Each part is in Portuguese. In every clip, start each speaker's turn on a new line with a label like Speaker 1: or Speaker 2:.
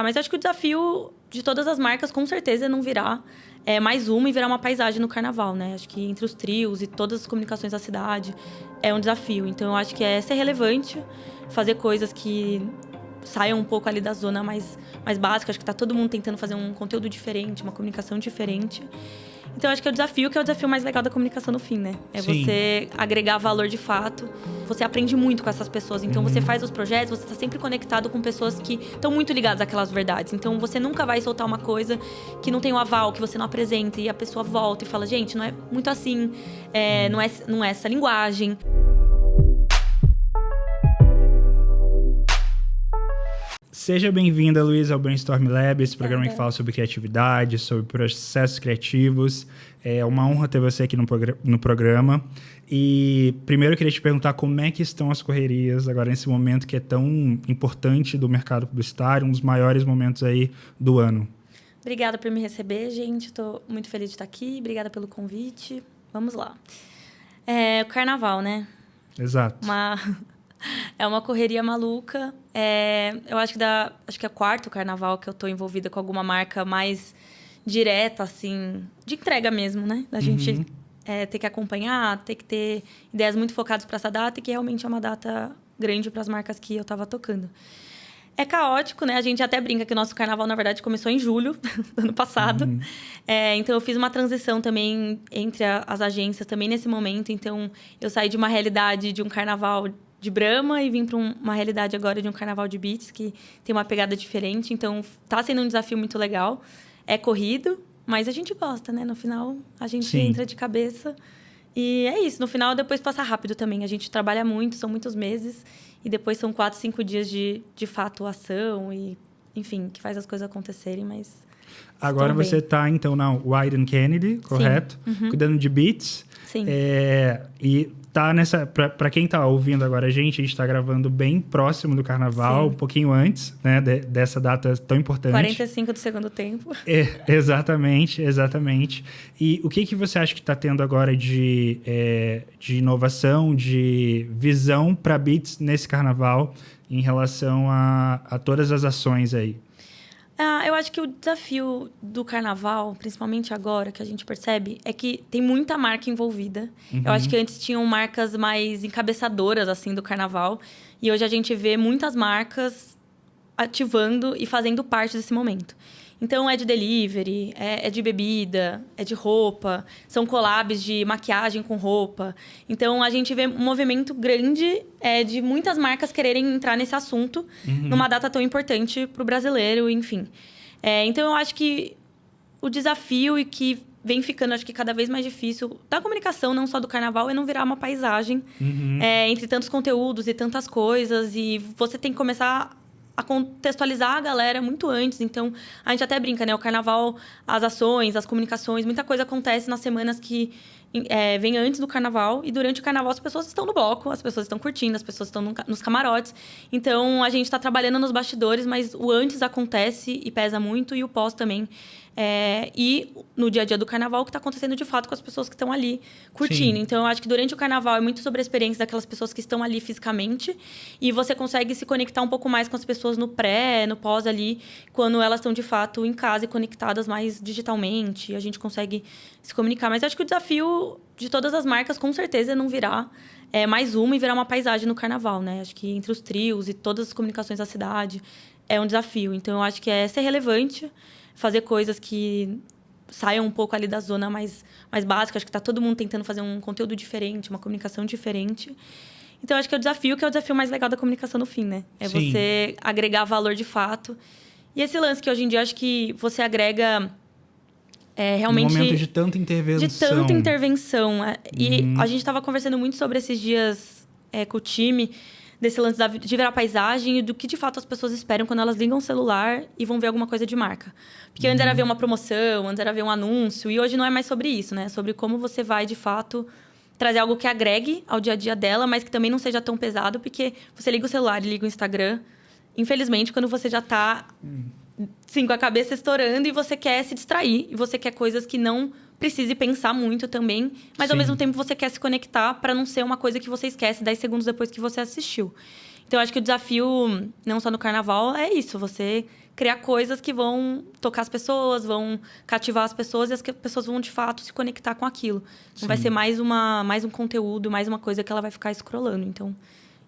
Speaker 1: Mas acho que o desafio de todas as marcas, com certeza, é não virar mais uma e virar uma paisagem no carnaval, né? Acho que entre os trios e todas as comunicações da cidade é um desafio. Então, eu acho que é ser relevante, fazer coisas que saiam um pouco ali da zona mais básica. Acho que tá todo mundo tentando fazer um conteúdo diferente, uma comunicação diferente. Então, acho que é o desafio, que é o desafio mais legal da comunicação no fim, né? É
Speaker 2: Sim.
Speaker 1: você agregar valor de fato. Você aprende muito com essas pessoas. Então, você faz os projetos, você tá sempre conectado com pessoas que estão muito ligadas àquelas verdades. Então, você nunca vai soltar uma coisa que não tem o aval, que você não apresenta. E a pessoa volta e fala, gente, não é muito assim. Não é essa linguagem.
Speaker 2: Seja bem-vinda, Luísa, ao Brainstorm Lab, esse programa que fala sobre criatividade, sobre processos criativos. É uma honra ter você aqui no programa. E primeiro eu queria te perguntar como é que estão as correrias agora nesse momento que é tão importante do mercado publicitário, um dos maiores momentos aí do ano.
Speaker 1: Obrigada por me receber, gente. Estou muito feliz de estar aqui. Obrigada pelo convite. Vamos lá. O carnaval, né?
Speaker 2: Exato.
Speaker 1: É uma correria maluca. Eu acho que é o quarto carnaval que eu tô envolvida com alguma marca mais direta, assim, de entrega mesmo, né? Da gente ter que acompanhar, ter que ter ideias muito focadas para essa data, e que realmente é uma data grande para as marcas que eu tava tocando. É caótico, né? A gente até brinca que o nosso carnaval, na verdade, começou em julho do ano passado. Então, eu fiz uma transição também entre as agências, também nesse momento. Então, eu saí de uma realidade de um carnaval de Brahma e vim para uma realidade agora de um carnaval de beats, que tem uma pegada diferente. Então, tá sendo um desafio muito legal. É corrido, mas a gente gosta, né? No final, a gente entra de cabeça. E é isso. No final, depois passa rápido também. A gente trabalha muito, são muitos meses. E depois são 4, 5 dias de fato, ação e, enfim, que faz as coisas acontecerem, mas...
Speaker 2: Agora você está, então, na Wieden Kennedy, correto? Cuidando de beats.
Speaker 1: Sim.
Speaker 2: E tá nessa... Para quem está ouvindo agora a gente está gravando bem próximo do carnaval, um pouquinho antes, né, dessa data tão importante.
Speaker 1: 45 do segundo tempo.
Speaker 2: Exatamente. E o que você acha que está tendo agora de inovação, de visão para beats nesse carnaval em relação a todas as ações aí?
Speaker 1: Eu acho que o desafio do carnaval, principalmente agora, que a gente percebe, é que tem muita marca envolvida. Eu acho que antes tinham marcas mais encabeçadoras, assim, do carnaval. E hoje a gente vê muitas marcas ativando e fazendo parte desse momento. Então, é de delivery, é de bebida, é de roupa. São collabs de maquiagem com roupa. Então, a gente vê um movimento grande de muitas marcas quererem entrar nesse assunto numa data tão importante para o brasileiro, enfim. Então, eu acho que o desafio e que vem ficando, acho que cada vez mais difícil, da comunicação, não só do carnaval, é não virar uma paisagem entre tantos conteúdos e tantas coisas. E você tem que começar a contextualizar a galera muito antes. Então, a gente até brinca, né? O carnaval, as ações, as comunicações, muita coisa acontece nas semanas que vem antes do carnaval. E durante o carnaval, as pessoas estão no bloco, as pessoas estão curtindo, as pessoas estão nos camarotes. Então, a gente está trabalhando nos bastidores, mas o antes acontece e pesa muito, e o pós também. E no dia a dia do carnaval, o que está acontecendo de fato com as pessoas que estão ali curtindo. Então, eu acho que durante o carnaval é muito sobre a experiência daquelas pessoas que estão ali fisicamente, e você consegue se conectar um pouco mais com as pessoas no pré, no pós ali, quando elas estão de fato em casa e conectadas mais digitalmente, e a gente consegue se comunicar. Mas eu acho que o desafio de todas as marcas, com certeza, é não virar mais uma e virar uma paisagem no carnaval, né? Acho que entre os trios e todas as comunicações da cidade é um desafio. Então, eu acho que é ser relevante, fazer coisas que saiam um pouco ali da zona mais básica. Acho que tá todo mundo tentando fazer um conteúdo diferente, uma comunicação diferente. Então, acho que é o desafio, que é o desafio mais legal da comunicação no fim, né? É você agregar valor de fato. E esse lance que hoje em dia acho que você agrega realmente...
Speaker 2: Um momento de tanta intervenção.
Speaker 1: De tanta intervenção. E a gente estava conversando muito sobre esses dias com o time, desse lance de virar paisagem e do que, de fato, as pessoas esperam quando elas ligam o celular e vão ver alguma coisa de marca. Porque antes era ver uma promoção, antes era ver um anúncio, e hoje não é mais sobre isso, né? É sobre como você vai, de fato, trazer algo que agregue ao dia a dia dela, mas que também não seja tão pesado, porque você liga o celular e liga o Instagram, infelizmente, quando você já está sim, com a cabeça estourando e você quer se distrair, e você quer coisas que não precise pensar muito também, mas ao mesmo tempo você quer se conectar para não ser uma coisa que você esquece 10 segundos depois que você assistiu. Então, eu acho que o desafio, não só no carnaval, é isso, você criar coisas que vão tocar as pessoas, vão cativar as pessoas e as pessoas vão, de fato, se conectar com aquilo. Não vai ser mais um conteúdo, mais uma coisa que ela vai ficar scrollando. Então,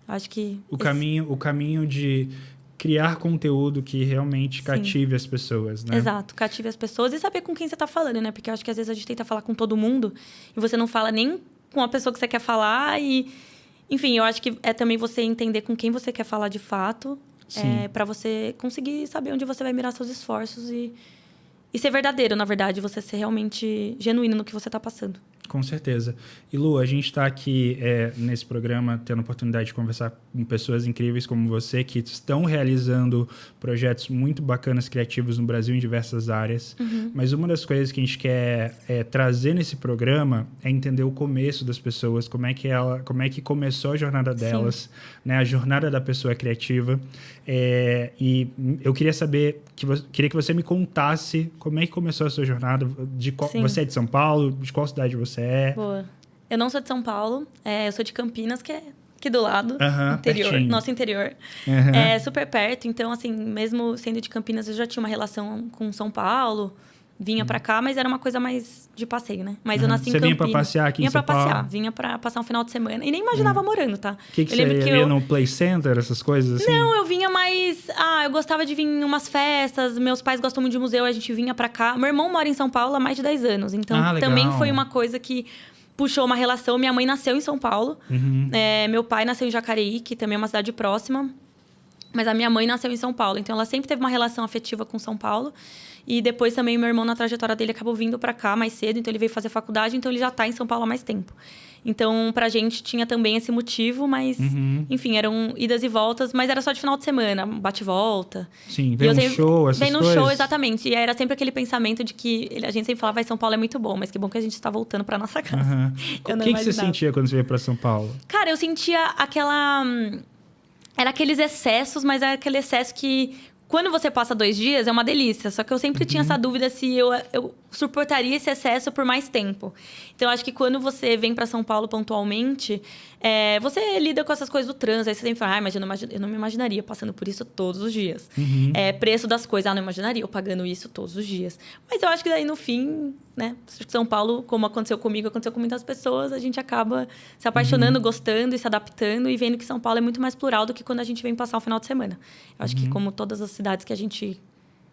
Speaker 1: acho que...
Speaker 2: O caminho de criar conteúdo que realmente cative as pessoas, né?
Speaker 1: Exato, cative as pessoas e saber com quem você tá falando, né? Porque eu acho que às vezes a gente tenta falar com todo mundo e você não fala nem com a pessoa que você quer falar e... Enfim, eu acho que é também você entender com quem você quer falar de fato, para você conseguir saber onde você vai mirar seus esforços e ser verdadeiro, na verdade, você ser realmente genuíno no que você tá passando.
Speaker 2: Com certeza. E Lu, a gente está aqui nesse programa tendo a oportunidade de conversar com pessoas incríveis como você, que estão realizando projetos muito bacanas, criativos no Brasil em diversas áreas. Mas uma das coisas que a gente quer trazer nesse programa é entender o começo das pessoas, como é que começou a jornada delas, né? A jornada da pessoa criativa. E eu queria saber, queria que você me contasse como é que começou a sua jornada, você é de São Paulo, de qual cidade você é?
Speaker 1: Boa. Eu não sou de São Paulo, eu sou de Campinas, que é aqui do lado, interior,
Speaker 2: pertinho.
Speaker 1: nosso interior. É super perto, então, assim, mesmo sendo de Campinas, eu já tinha uma relação com São Paulo, vinha pra cá, mas era uma coisa mais de passeio, né? Mas eu nasci em Campinas.
Speaker 2: Você vinha pra passear aqui em São Paulo?
Speaker 1: Vinha pra passear, vinha pra passar um final de semana. E nem imaginava morando, tá?
Speaker 2: Que você ia no Play Center, essas coisas assim?
Speaker 1: Não, eu vinha mais... eu gostava de vir em umas festas, meus pais gostam muito de museu, a gente vinha pra cá. Meu irmão mora em São Paulo há mais de 10 anos, então também foi uma coisa que puxou uma relação. Minha mãe nasceu em São Paulo, meu pai nasceu em Jacareí, que também é uma cidade próxima, mas a minha mãe nasceu em São Paulo, então ela sempre teve uma relação afetiva com São Paulo. E depois também meu irmão, na trajetória dele, acabou vindo pra cá mais cedo. Então, ele veio fazer faculdade. Então, ele já tá em São Paulo há mais tempo. Então, pra gente, tinha também esse motivo. Mas, enfim, eram idas e voltas. Mas era só de final de semana, bate-volta.
Speaker 2: Sim, vem um show, essas coisas.
Speaker 1: Vem no show, exatamente. E era sempre aquele pensamento de que... A gente sempre falava, São Paulo é muito bom. Mas que bom que a gente tá voltando pra nossa casa.
Speaker 2: O que você sentia quando você veio pra São Paulo?
Speaker 1: Cara, eu sentia aquela... Era aqueles excessos, mas era aquele excesso que... Quando você passa 2 dias, é uma delícia. Só que eu sempre tinha essa dúvida se eu suportaria esse excesso por mais tempo. Então, eu acho que quando você vem para São Paulo pontualmente, você lida com essas coisas do trânsito. Aí você sempre fala, mas eu não me imaginaria passando por isso todos os dias. Preço das coisas, não imaginaria eu pagando isso todos os dias. Mas eu acho que daí, no fim, né? São Paulo, como aconteceu comigo, aconteceu com muitas pessoas, a gente acaba se apaixonando, gostando e se adaptando e vendo que São Paulo é muito mais plural do que quando a gente vem passar um final de semana. Eu acho que, como todas as cidades que a gente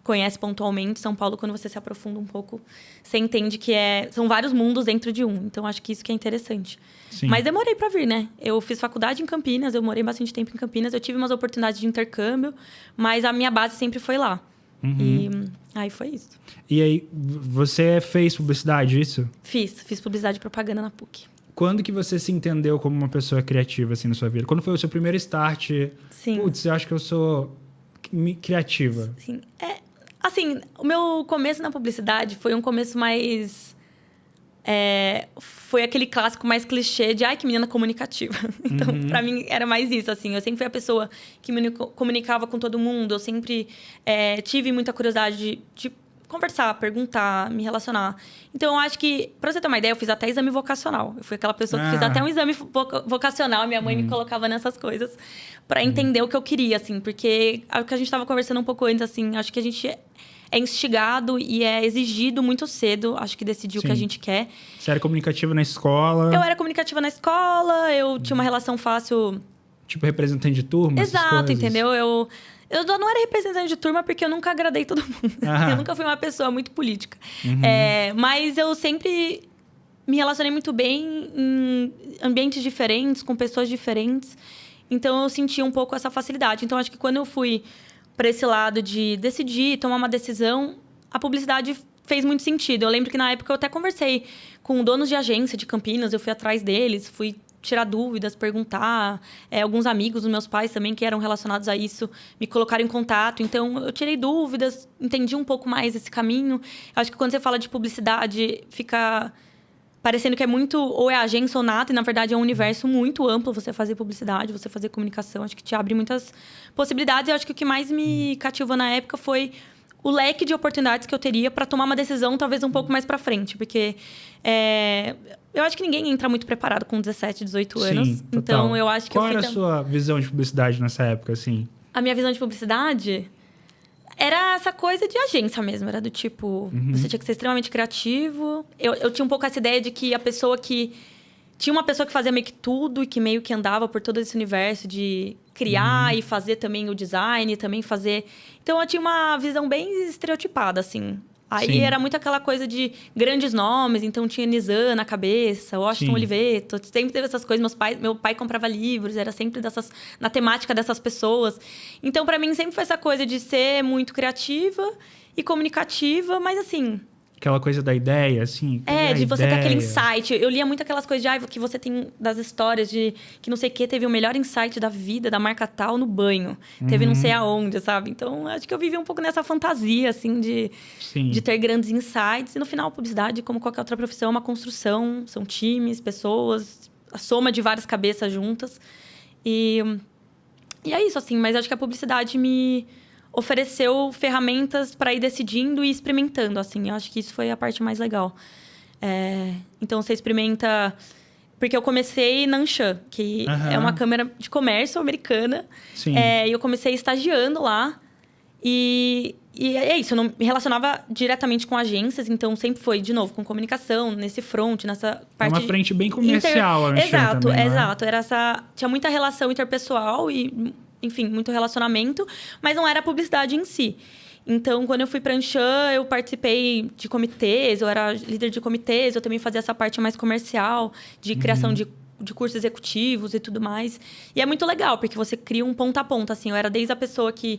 Speaker 1: conhece pontualmente, São Paulo, quando você se aprofunda um pouco, você entende que são vários mundos dentro de um. Então, acho que isso que é interessante.
Speaker 2: Sim.
Speaker 1: Mas demorei pra vir, né? Eu fiz faculdade em Campinas, eu morei bastante tempo em Campinas, eu tive umas oportunidades de intercâmbio, mas a minha base sempre foi lá. E aí foi isso.
Speaker 2: E aí, você fez publicidade, isso?
Speaker 1: Fiz publicidade e propaganda na PUC.
Speaker 2: Quando que você se entendeu como uma pessoa criativa, assim, na sua vida? Quando foi o seu primeiro start?
Speaker 1: Sim.
Speaker 2: Putz, eu acho que eu sou criativa.
Speaker 1: Sim. Assim, o meu começo na publicidade foi um começo mais... foi aquele clássico mais clichê de, ai, que menina comunicativa. Então, pra mim, era mais isso, assim. Eu sempre fui a pessoa que me comunicava com todo mundo. Eu sempre tive muita curiosidade de conversar, perguntar, me relacionar. Então, eu acho que, pra você ter uma ideia, eu fiz até exame vocacional. Eu fui aquela pessoa que fiz até um exame vocacional. Minha mãe me colocava nessas coisas pra entender o que eu queria, assim. Porque é o que a gente tava conversando um pouco antes, assim. Acho que a gente é instigado e é exigido muito cedo, acho que decidir o que a gente quer.
Speaker 2: Você era comunicativa na escola?
Speaker 1: Eu era comunicativa na escola, eu tinha uma relação fácil...
Speaker 2: Tipo representante de turma?
Speaker 1: Exato, entendeu? Eu não era representante de turma porque eu nunca agradei todo mundo. Eu nunca fui uma pessoa muito política. Mas eu sempre me relacionei muito bem em ambientes diferentes, com pessoas diferentes. Então, eu senti um pouco essa facilidade. Então, acho que quando eu fui para esse lado de decidir, tomar uma decisão, a publicidade fez muito sentido. Eu lembro que, na época, eu até conversei com donos de agência de Campinas. Eu fui atrás deles, fui tirar dúvidas, perguntar. Alguns amigos dos meus pais também, que eram relacionados a isso, me colocaram em contato. Então, eu tirei dúvidas, entendi um pouco mais esse caminho. Eu acho que quando você fala de publicidade, fica parecendo que é muito... Ou é agência ou nada, e, na verdade, é um universo muito amplo você fazer publicidade, você fazer comunicação. Acho que te abre muitas possibilidades. Eu acho que o que mais me cativou na época foi o leque de oportunidades que eu teria para tomar uma decisão, talvez, um pouco mais para frente. Porque eu acho que ninguém entra muito preparado com 17, 18 anos.
Speaker 2: Sim, total.
Speaker 1: Então, eu acho que...
Speaker 2: Qual era a sua visão de publicidade nessa época, assim?
Speaker 1: A minha visão de publicidade... Era essa coisa de agência mesmo. Era do tipo... Você tinha que ser extremamente criativo. Eu tinha um pouco essa ideia de que a pessoa que... Tinha uma pessoa que fazia meio que tudo e que meio que andava por todo esse universo de criar e fazer também o design, também fazer... Então, eu tinha uma visão bem estereotipada, assim. Aí era muito aquela coisa de grandes nomes. Então, tinha Nizam na cabeça, Washington Oliveto. Sempre teve essas coisas. Meu pai comprava livros. Era sempre na temática dessas pessoas. Então, pra mim, sempre foi essa coisa de ser muito criativa e comunicativa. Mas, assim...
Speaker 2: Aquela coisa da ideia, assim.
Speaker 1: De você ter aquele insight. Eu lia muito aquelas coisas de que você tem das histórias de que não sei o que teve o melhor insight da vida, da marca tal, no banho. Teve não sei aonde, sabe? Então, acho que eu vivi um pouco nessa fantasia, assim, de ter grandes insights. E no final, a publicidade, como qualquer outra profissão, é uma construção. São times, pessoas, a soma de várias cabeças juntas. E é isso, assim. Mas acho que a publicidade me ofereceu ferramentas para ir decidindo e experimentando, assim. Eu acho que isso foi a parte mais legal. Então, você experimenta... Porque eu comecei na Anshan, que é uma câmera de comércio americana.
Speaker 2: Sim.
Speaker 1: E eu comecei estagiando lá. E é isso, eu não me relacionava diretamente com agências. Então, sempre foi, de novo, com comunicação, nesse front, nessa parte...
Speaker 2: É uma frente bem comercial, a Anshan
Speaker 1: Exato,
Speaker 2: também,
Speaker 1: exato. Tinha muita relação interpessoal e... Enfim, muito relacionamento, mas não era publicidade em si. Então, quando eu fui para a Anshan, eu participei de comitês, eu era líder de comitês, eu também fazia essa parte mais comercial, de criação de cursos executivos e tudo mais. E é muito legal, porque você cria um ponta a ponta, assim. Eu era desde a pessoa que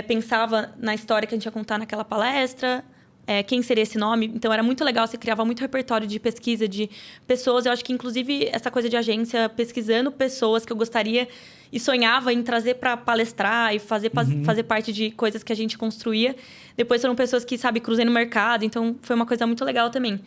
Speaker 1: pensava na história que a gente ia contar naquela palestra, quem seria esse nome. Então, era muito legal, você criava muito repertório de pesquisa de pessoas. Eu acho que, inclusive, essa coisa de agência, pesquisando pessoas que eu gostaria... E sonhava em trazer para palestrar e fazer parte de coisas que a gente construía. Depois foram pessoas que, cruzei no mercado. Então, foi uma coisa muito legal também.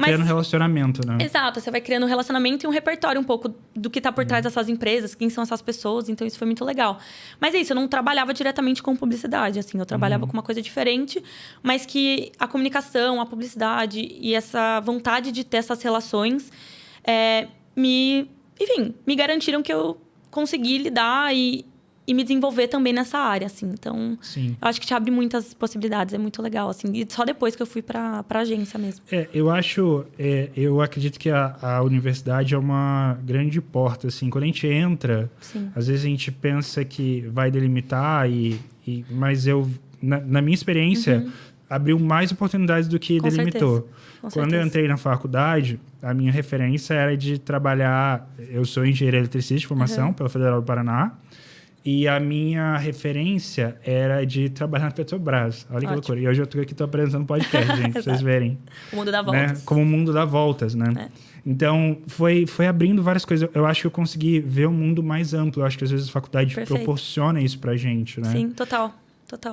Speaker 2: Criando relacionamento, né?
Speaker 1: Exato. Você vai criando um relacionamento e um repertório um pouco do que está por trás dessas empresas. Quem são essas pessoas. Então, isso foi muito legal. Mas é isso. Eu não trabalhava diretamente com publicidade, assim. Eu trabalhava com uma coisa diferente. Mas que a comunicação, a publicidade e essa vontade de ter essas relações me garantiram que eu consegui lidar e me desenvolver também nessa área, assim. Então, eu acho que te abre muitas possibilidades. É muito legal, assim. E só depois que eu fui pra agência mesmo.
Speaker 2: Eu acredito que a universidade é uma grande porta, assim. Quando a gente entra, às vezes a gente pensa que vai delimitar, mas na minha experiência, abriu mais oportunidades do que delimitou. Quando eu entrei na faculdade, a minha referência era de trabalhar... Eu sou engenheiro eletricista de formação pela Federal do Paraná. E a minha referência era de trabalhar na Petrobras. Olha que loucura. E hoje eu estou apresentando podcast, gente, pra vocês verem.
Speaker 1: O mundo dá voltas.
Speaker 2: Né? Como o mundo dá voltas, né? Então, foi abrindo várias coisas. Eu acho que eu consegui ver um mundo mais amplo. Eu acho que às vezes a faculdade proporciona isso pra gente, né?
Speaker 1: Sim, total.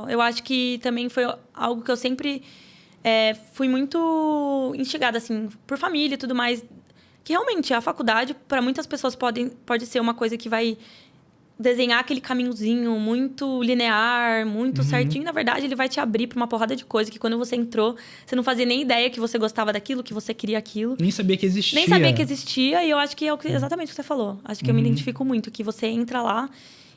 Speaker 1: Eu acho que também foi algo que eu sempre... fui muito instigada, assim, por família e tudo mais. Que realmente a faculdade, para muitas pessoas, pode ser uma coisa que vai desenhar aquele caminhozinho muito linear, muito certinho. Na verdade, ele vai te abrir para uma porrada de coisa que quando você entrou, você não fazia nem ideia que você gostava daquilo, que você queria aquilo.
Speaker 2: Nem sabia que existia.
Speaker 1: E eu acho que é exatamente o que você falou. Acho que eu me identifico muito, que você entra lá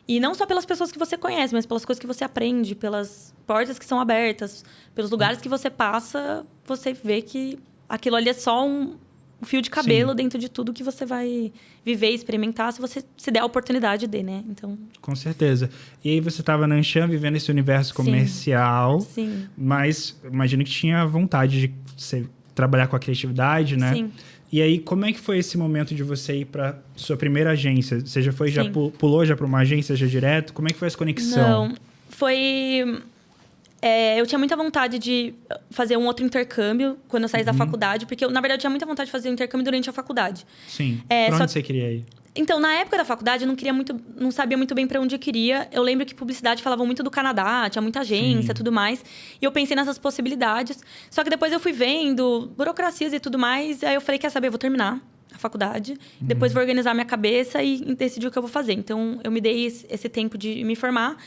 Speaker 1: e não só pelas pessoas que você conhece, mas pelas coisas que você aprende, pelas portas que são abertas, pelos lugares que você passa, você vê que aquilo ali é só um fio de cabelo dentro de tudo que você vai viver e experimentar, se você se der a oportunidade de, né? Então...
Speaker 2: Com certeza. E aí você estava na Anshan, vivendo esse universo comercial.
Speaker 1: Sim.
Speaker 2: Mas imagino que tinha vontade de trabalhar com a criatividade, né?
Speaker 1: Sim.
Speaker 2: E aí, como é que foi esse momento de você ir para sua primeira agência? Você já foi, pulou já para uma agência, já direto? Como é que foi essa conexão?
Speaker 1: Não, foi... eu tinha muita vontade de fazer um outro intercâmbio quando eu saí da faculdade, porque eu, na verdade, tinha muita vontade de fazer um intercâmbio durante a faculdade.
Speaker 2: Sim. Pra onde você queria ir?
Speaker 1: Então, na época da faculdade, eu não sabia muito bem para onde eu queria. Eu lembro que publicidade falava muito do Canadá, tinha muita agência e tudo mais. E eu pensei nessas possibilidades. Só que depois eu fui vendo burocracias e tudo mais. Aí eu falei, quer saber, eu vou terminar a faculdade. Depois vou organizar minha cabeça e decidir o que eu vou fazer. Então, eu me dei esse tempo de me formar.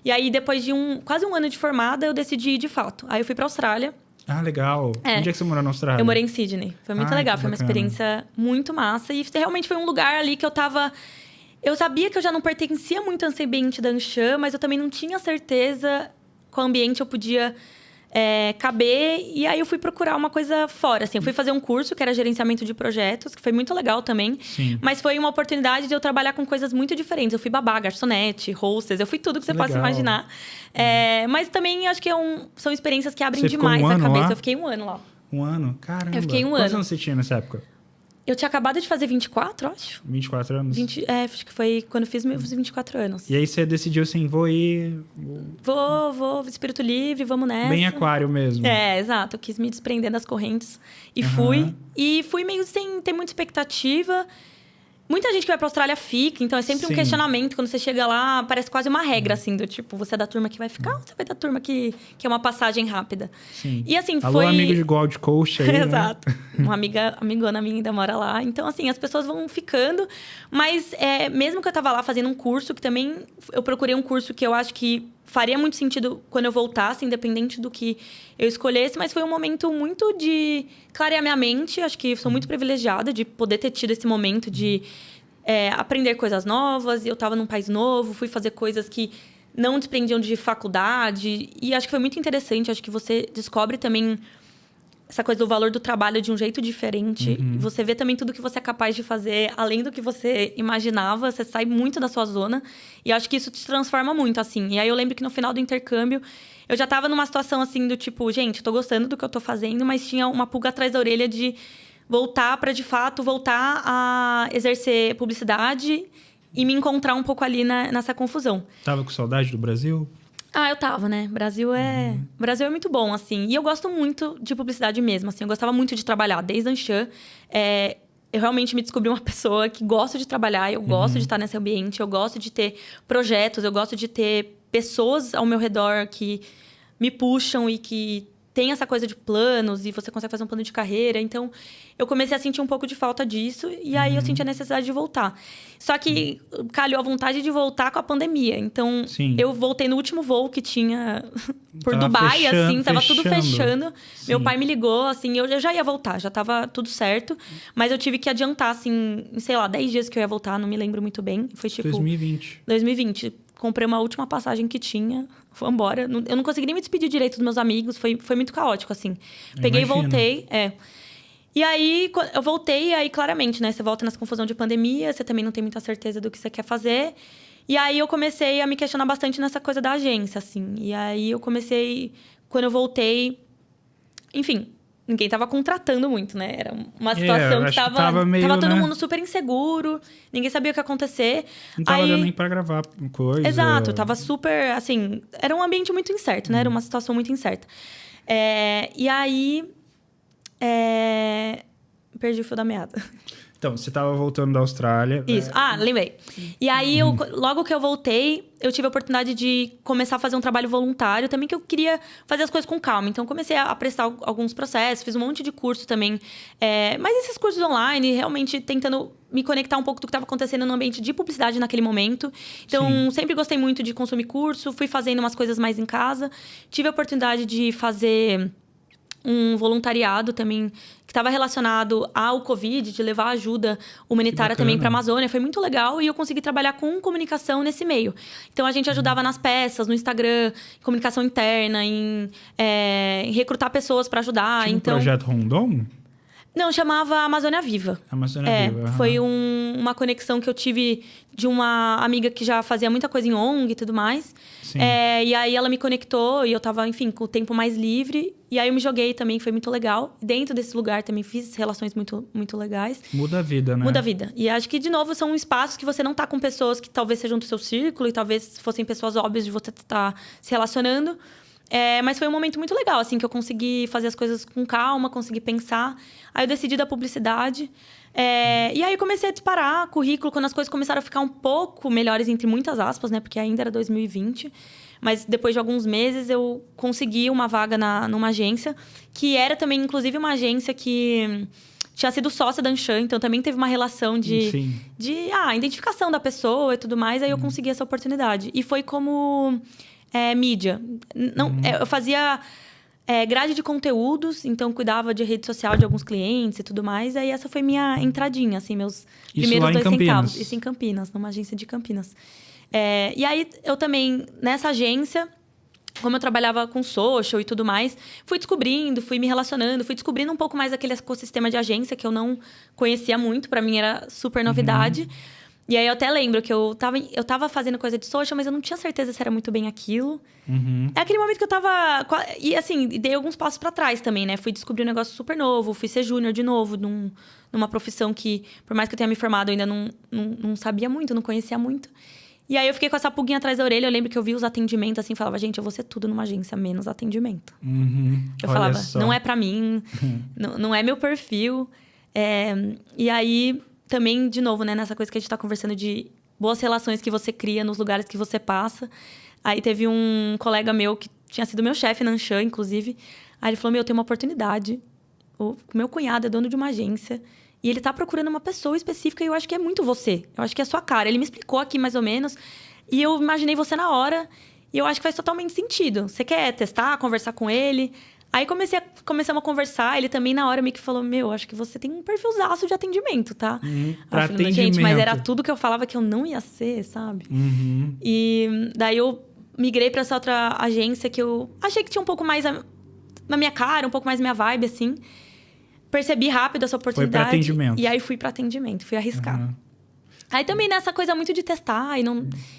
Speaker 1: E aí, depois de quase um ano de formada, eu decidi ir de fato. Aí eu fui pra Austrália.
Speaker 2: Ah, legal. Onde é que você morou na Austrália?
Speaker 1: Eu morei em Sydney. Foi muito legal. Foi uma experiência muito massa. E realmente foi um lugar ali que eu tava... Eu sabia que eu já não pertencia muito ao ambiente da Anshan, mas eu também não tinha certeza qual ambiente eu podia caber. E aí eu fui procurar uma coisa fora, assim. Eu fui fazer um curso que era gerenciamento de projetos, que foi muito legal também.
Speaker 2: Sim.
Speaker 1: Mas foi uma oportunidade de eu trabalhar com coisas muito diferentes. Eu fui babá, garçonete, hostess, eu fui tudo que você possa imaginar. Mas também acho que são experiências que abrem demais a cabeça.
Speaker 2: Lá?
Speaker 1: Eu fiquei 1 ano lá.
Speaker 2: 1 ano? Caramba.
Speaker 1: Eu fiquei 1 ano.
Speaker 2: Quantos anos você tinha nessa época?
Speaker 1: Eu tinha acabado de fazer 24, acho.
Speaker 2: 24 anos?
Speaker 1: Acho que foi quando eu fiz meus 24 anos.
Speaker 2: E aí você decidiu assim, vou ir...
Speaker 1: Vou, espírito livre, vamos nessa.
Speaker 2: Bem aquário mesmo.
Speaker 1: Exato. Eu quis me desprender das correntes e fui. E fui meio sem ter muita expectativa. Muita gente que vai pra Austrália fica, então é sempre um questionamento. Quando você chega lá, parece quase uma regra, assim, do tipo, você é da turma que vai ficar ou você vai da turma que é uma passagem rápida?
Speaker 2: Sim.
Speaker 1: E assim,
Speaker 2: Alô, amigo de Gold Coast aí,
Speaker 1: Exato. Uma amigona minha ainda mora lá. Então, assim, as pessoas vão ficando. Mas, mesmo que eu tava lá fazendo um curso, que também... Eu procurei um curso que eu acho que faria muito sentido quando eu voltasse, independente do que eu escolhesse. Mas foi um momento muito de clarear minha mente. Acho que sou muito privilegiada de poder ter tido esse momento de aprender coisas novas. Eu tava num país novo, fui fazer coisas que não desprendiam de faculdade. E acho que foi muito interessante. Acho que você descobre também essa coisa do valor do trabalho de um jeito diferente. Você vê também tudo que você é capaz de fazer, além do que você imaginava. Você sai muito da sua zona. E acho que isso te transforma muito, assim. E aí eu lembro que no final do intercâmbio, eu já tava numa situação, assim, do tipo... Gente, tô gostando do que eu tô fazendo, mas tinha uma pulga atrás da orelha de voltar pra, de fato, voltar a exercer publicidade e me encontrar um pouco ali nessa confusão.
Speaker 2: Tava com saudade do Brasil?
Speaker 1: Eu tava, né? Brasil é muito bom, assim. E eu gosto muito de publicidade mesmo, assim. Eu gostava muito de trabalhar. Desde a Anshan, eu realmente me descobri uma pessoa que gosta de trabalhar. Eu gosto de estar nesse ambiente. Eu gosto de ter projetos. Eu gosto de ter pessoas ao meu redor que me puxam e que tem essa coisa de planos. E você consegue fazer um plano de carreira. Então, eu comecei a sentir um pouco de falta disso. E aí, eu senti a necessidade de voltar. Só que calhou a vontade de voltar com a pandemia. Então, eu voltei no último voo que tinha por Dubai, assim. Tava tudo fechando.
Speaker 2: Sim.
Speaker 1: Meu pai me ligou, assim. Eu já ia voltar, já tava tudo certo. Mas eu tive que adiantar, assim, sei lá, 10 dias que eu ia voltar. Não me lembro muito bem. Foi tipo... 2020. Comprei uma última passagem que tinha. Foi embora. Eu não consegui nem me despedir direito dos meus amigos. Foi muito caótico, assim. Peguei e voltei. E aí, eu voltei, e aí, claramente, né? Você volta nessa confusão de pandemia, você também não tem muita certeza do que você quer fazer. E aí, eu comecei a me questionar bastante nessa coisa da agência, assim. E aí, eu comecei... Quando eu voltei... Enfim, ninguém tava contratando muito, né? Era uma situação que tava meio, tava todo mundo super inseguro. Ninguém sabia o que ia acontecer.
Speaker 2: Não tava dando nem pra gravar coisa.
Speaker 1: Exato. Tava super, assim... Era um ambiente muito incerto, né? Era uma situação muito incerta. E aí... Perdi o fio da meada.
Speaker 2: Então, você estava voltando da Austrália.
Speaker 1: Isso. Lembrei. E aí, logo que eu voltei, eu tive a oportunidade de começar a fazer um trabalho voluntário também, que eu queria fazer as coisas com calma. Então, comecei a prestar alguns processos, fiz um monte de curso também. Mas esses cursos online, realmente tentando me conectar um pouco do que estava acontecendo no ambiente de publicidade naquele momento. Então, sempre gostei muito de consumir curso, fui fazendo umas coisas mais em casa. Tive a oportunidade de fazer um voluntariado também que estava relacionado ao Covid, de levar ajuda humanitária também para a Amazônia. Foi muito legal e eu consegui trabalhar com comunicação nesse meio. Então, a gente ajudava nas peças, no Instagram, comunicação interna, em recrutar pessoas para ajudar.
Speaker 2: Tipo
Speaker 1: então,
Speaker 2: um projeto Rondon?
Speaker 1: Não, chamava Amazônia Viva.
Speaker 2: Amazônia Viva.
Speaker 1: Foi uma conexão que eu tive de uma amiga que já fazia muita coisa em ONG e tudo mais.
Speaker 2: Sim.
Speaker 1: E aí ela me conectou e eu tava, enfim, com o tempo mais livre. E aí eu me joguei também, foi muito legal. Dentro desse lugar também fiz relações muito, muito legais.
Speaker 2: Muda a vida, né?
Speaker 1: Muda a vida. E acho que, de novo, são espaços que você não tá com pessoas que talvez sejam do seu círculo e talvez fossem pessoas óbvias de você estar se relacionando. Mas foi um momento muito legal, assim, que eu consegui fazer as coisas com calma, consegui pensar. Aí eu decidi da publicidade. E aí eu comecei a disparar currículo quando as coisas começaram a ficar um pouco melhores, entre muitas aspas, né? Porque ainda era 2020. Mas depois de alguns meses eu consegui uma vaga numa agência, que era também, inclusive, uma agência que tinha sido sócia da Anshan, então também teve uma relação de identificação da pessoa e tudo mais. Aí eu consegui essa oportunidade. E foi como... mídia. Eu fazia grade de conteúdos, então cuidava de rede social de alguns clientes e tudo mais. Aí essa foi minha entradinha, assim, meus primeiros 2 centavos. Isso em Campinas, numa agência de Campinas. E aí eu também, nessa agência, como eu trabalhava com social e tudo mais, fui descobrindo, fui me relacionando, fui descobrindo um pouco mais aquele ecossistema de agência que eu não conhecia muito, pra mim era super novidade. E aí eu até lembro que eu tava fazendo coisa de social, mas eu não tinha certeza se era muito bem aquilo. É aquele momento que eu tava... E assim, dei alguns passos pra trás também, né? Fui descobrir um negócio super novo, fui ser júnior de novo, numa profissão que, por mais que eu tenha me formado, eu ainda não sabia muito, não conhecia muito. E aí eu fiquei com essa pulguinha atrás da orelha. Eu lembro que eu vi os atendimentos assim, falava, gente, eu vou ser tudo numa agência, menos atendimento. Eu falava, não é pra mim, não é meu perfil. E aí, também, de novo, né, nessa coisa que a gente tá conversando de boas relações que você cria nos lugares que você passa. Aí teve um colega meu que tinha sido meu chefe na Anshan, inclusive. Aí ele falou, eu tenho uma oportunidade. O meu cunhado é dono de uma agência. E ele tá procurando uma pessoa específica e eu acho que é muito você. Eu acho que é a sua cara. Ele me explicou aqui mais ou menos. E eu imaginei você na hora. E eu acho que faz totalmente sentido. Você quer testar, conversar com ele? Aí começamos a conversar. Ele também na hora meio que falou, acho que você tem um perfilzaço de atendimento, tá?
Speaker 2: Pra
Speaker 1: eu falei,
Speaker 2: atendimento.
Speaker 1: gente, mas era tudo que eu falava que eu não ia ser, sabe? E daí eu migrei pra essa outra agência que eu achei que tinha um pouco mais na minha cara, um pouco mais minha vibe, assim. Percebi rápido essa oportunidade.
Speaker 2: Foi pra atendimento.
Speaker 1: E aí fui pra atendimento, fui arriscar. Aí também nessa coisa muito de testar e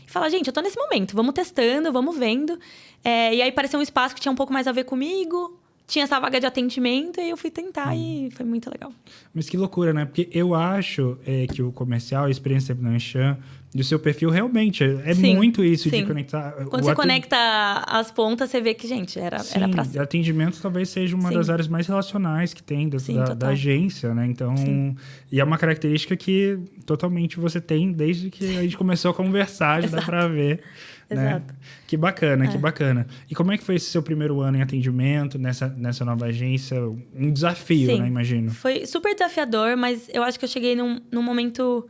Speaker 1: falar, gente, eu tô nesse momento, vamos testando, vamos vendo. E aí pareceu um espaço que tinha um pouco mais a ver comigo, tinha essa vaga de atendimento e eu fui tentar e foi muito legal.
Speaker 2: Mas que loucura, né? Porque eu acho que o comercial, a experiência na Anshan, e o seu perfil realmente
Speaker 1: Sim,
Speaker 2: muito isso
Speaker 1: sim.
Speaker 2: de conectar.
Speaker 1: Quando você conecta as pontas, você vê que, gente, era pra ser.
Speaker 2: Atendimento talvez seja uma das áreas mais relacionais que tem da agência, né? Então, e é uma característica que totalmente você tem desde que a gente começou a conversar, já dá pra ver. Né?
Speaker 1: Exato.
Speaker 2: Que bacana, que bacana. E como é que foi esse seu primeiro ano em atendimento nessa nova agência? Um desafio, né? Imagino.
Speaker 1: Foi super desafiador, mas eu acho que eu cheguei num momento...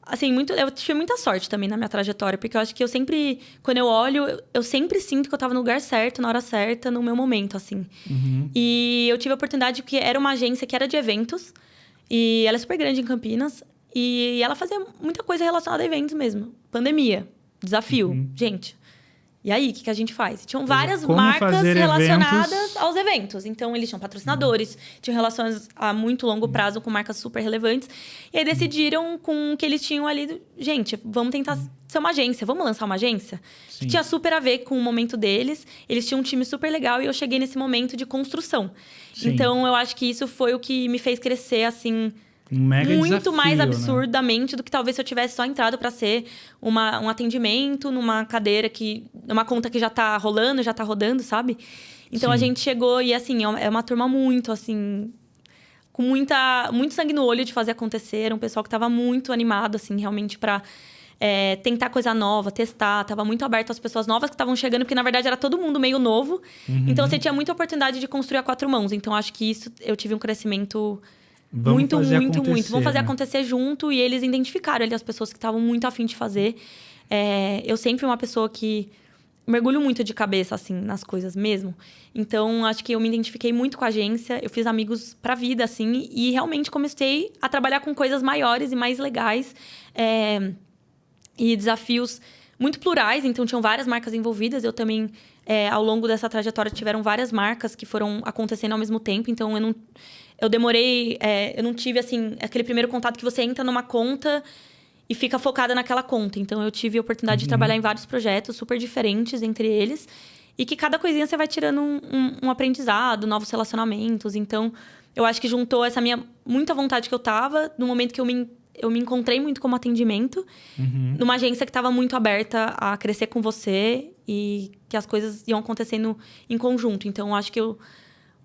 Speaker 1: Assim, eu tive muita sorte também na minha trajetória, porque eu acho que eu sempre, quando eu olho, eu sempre sinto que eu tava no lugar certo, na hora certa, no meu momento, assim. E eu tive a oportunidade, porque era uma agência que era de eventos, e ela é super grande em Campinas, e ela fazia muita coisa relacionada a eventos mesmo. Pandemia, desafio, gente. E aí, o que a gente faz? Tinham várias marcas relacionadas aos eventos. Então, eles tinham patrocinadores, tinham relações a muito longo prazo com marcas super relevantes. E aí, decidiram com o que eles tinham ali... Gente, vamos tentar ser uma agência. Vamos lançar uma agência? Que tinha super a ver com o momento deles. Eles tinham um time super legal e eu cheguei nesse momento de construção. Então, eu acho que isso foi o que me fez crescer, assim... muito desafio, mais absurdamente, né? Do que talvez se eu tivesse só entrado para ser um atendimento numa cadeira numa conta que já tá rolando, já tá rodando, sabe? Então a gente chegou e assim, é uma turma muito assim, com muito sangue no olho de fazer acontecer. Era um pessoal que tava muito animado, assim, realmente para tentar coisa nova, testar. Tava muito aberto às pessoas novas que estavam chegando, porque na verdade era todo mundo meio novo. Então você tinha muita oportunidade de construir a quatro mãos. Então acho que isso eu tive um crescimento muito. Vamos fazer acontecer junto. E eles identificaram ali as pessoas que estavam muito afim de fazer. Eu sempre fui uma pessoa que mergulho muito de cabeça, assim, nas coisas mesmo. Então, acho que eu me identifiquei muito com a agência. Eu fiz amigos pra vida, assim. E realmente comecei a trabalhar com coisas maiores e mais legais. E desafios muito plurais. Então, tinham várias marcas envolvidas. Eu também, ao longo dessa trajetória, tiveram várias marcas que foram acontecendo ao mesmo tempo. Então, eu demorei... eu não tive, assim, aquele primeiro contato que você entra numa conta e fica focada naquela conta. Então, eu tive a oportunidade de trabalhar em vários projetos super diferentes entre eles. E que cada coisinha você vai tirando um aprendizado, novos relacionamentos. Então, eu acho que juntou essa muita vontade que eu tava, no momento que eu me encontrei muito como atendimento, numa agência que estava muito aberta a crescer com você e que as coisas iam acontecendo em conjunto. Então, eu acho que o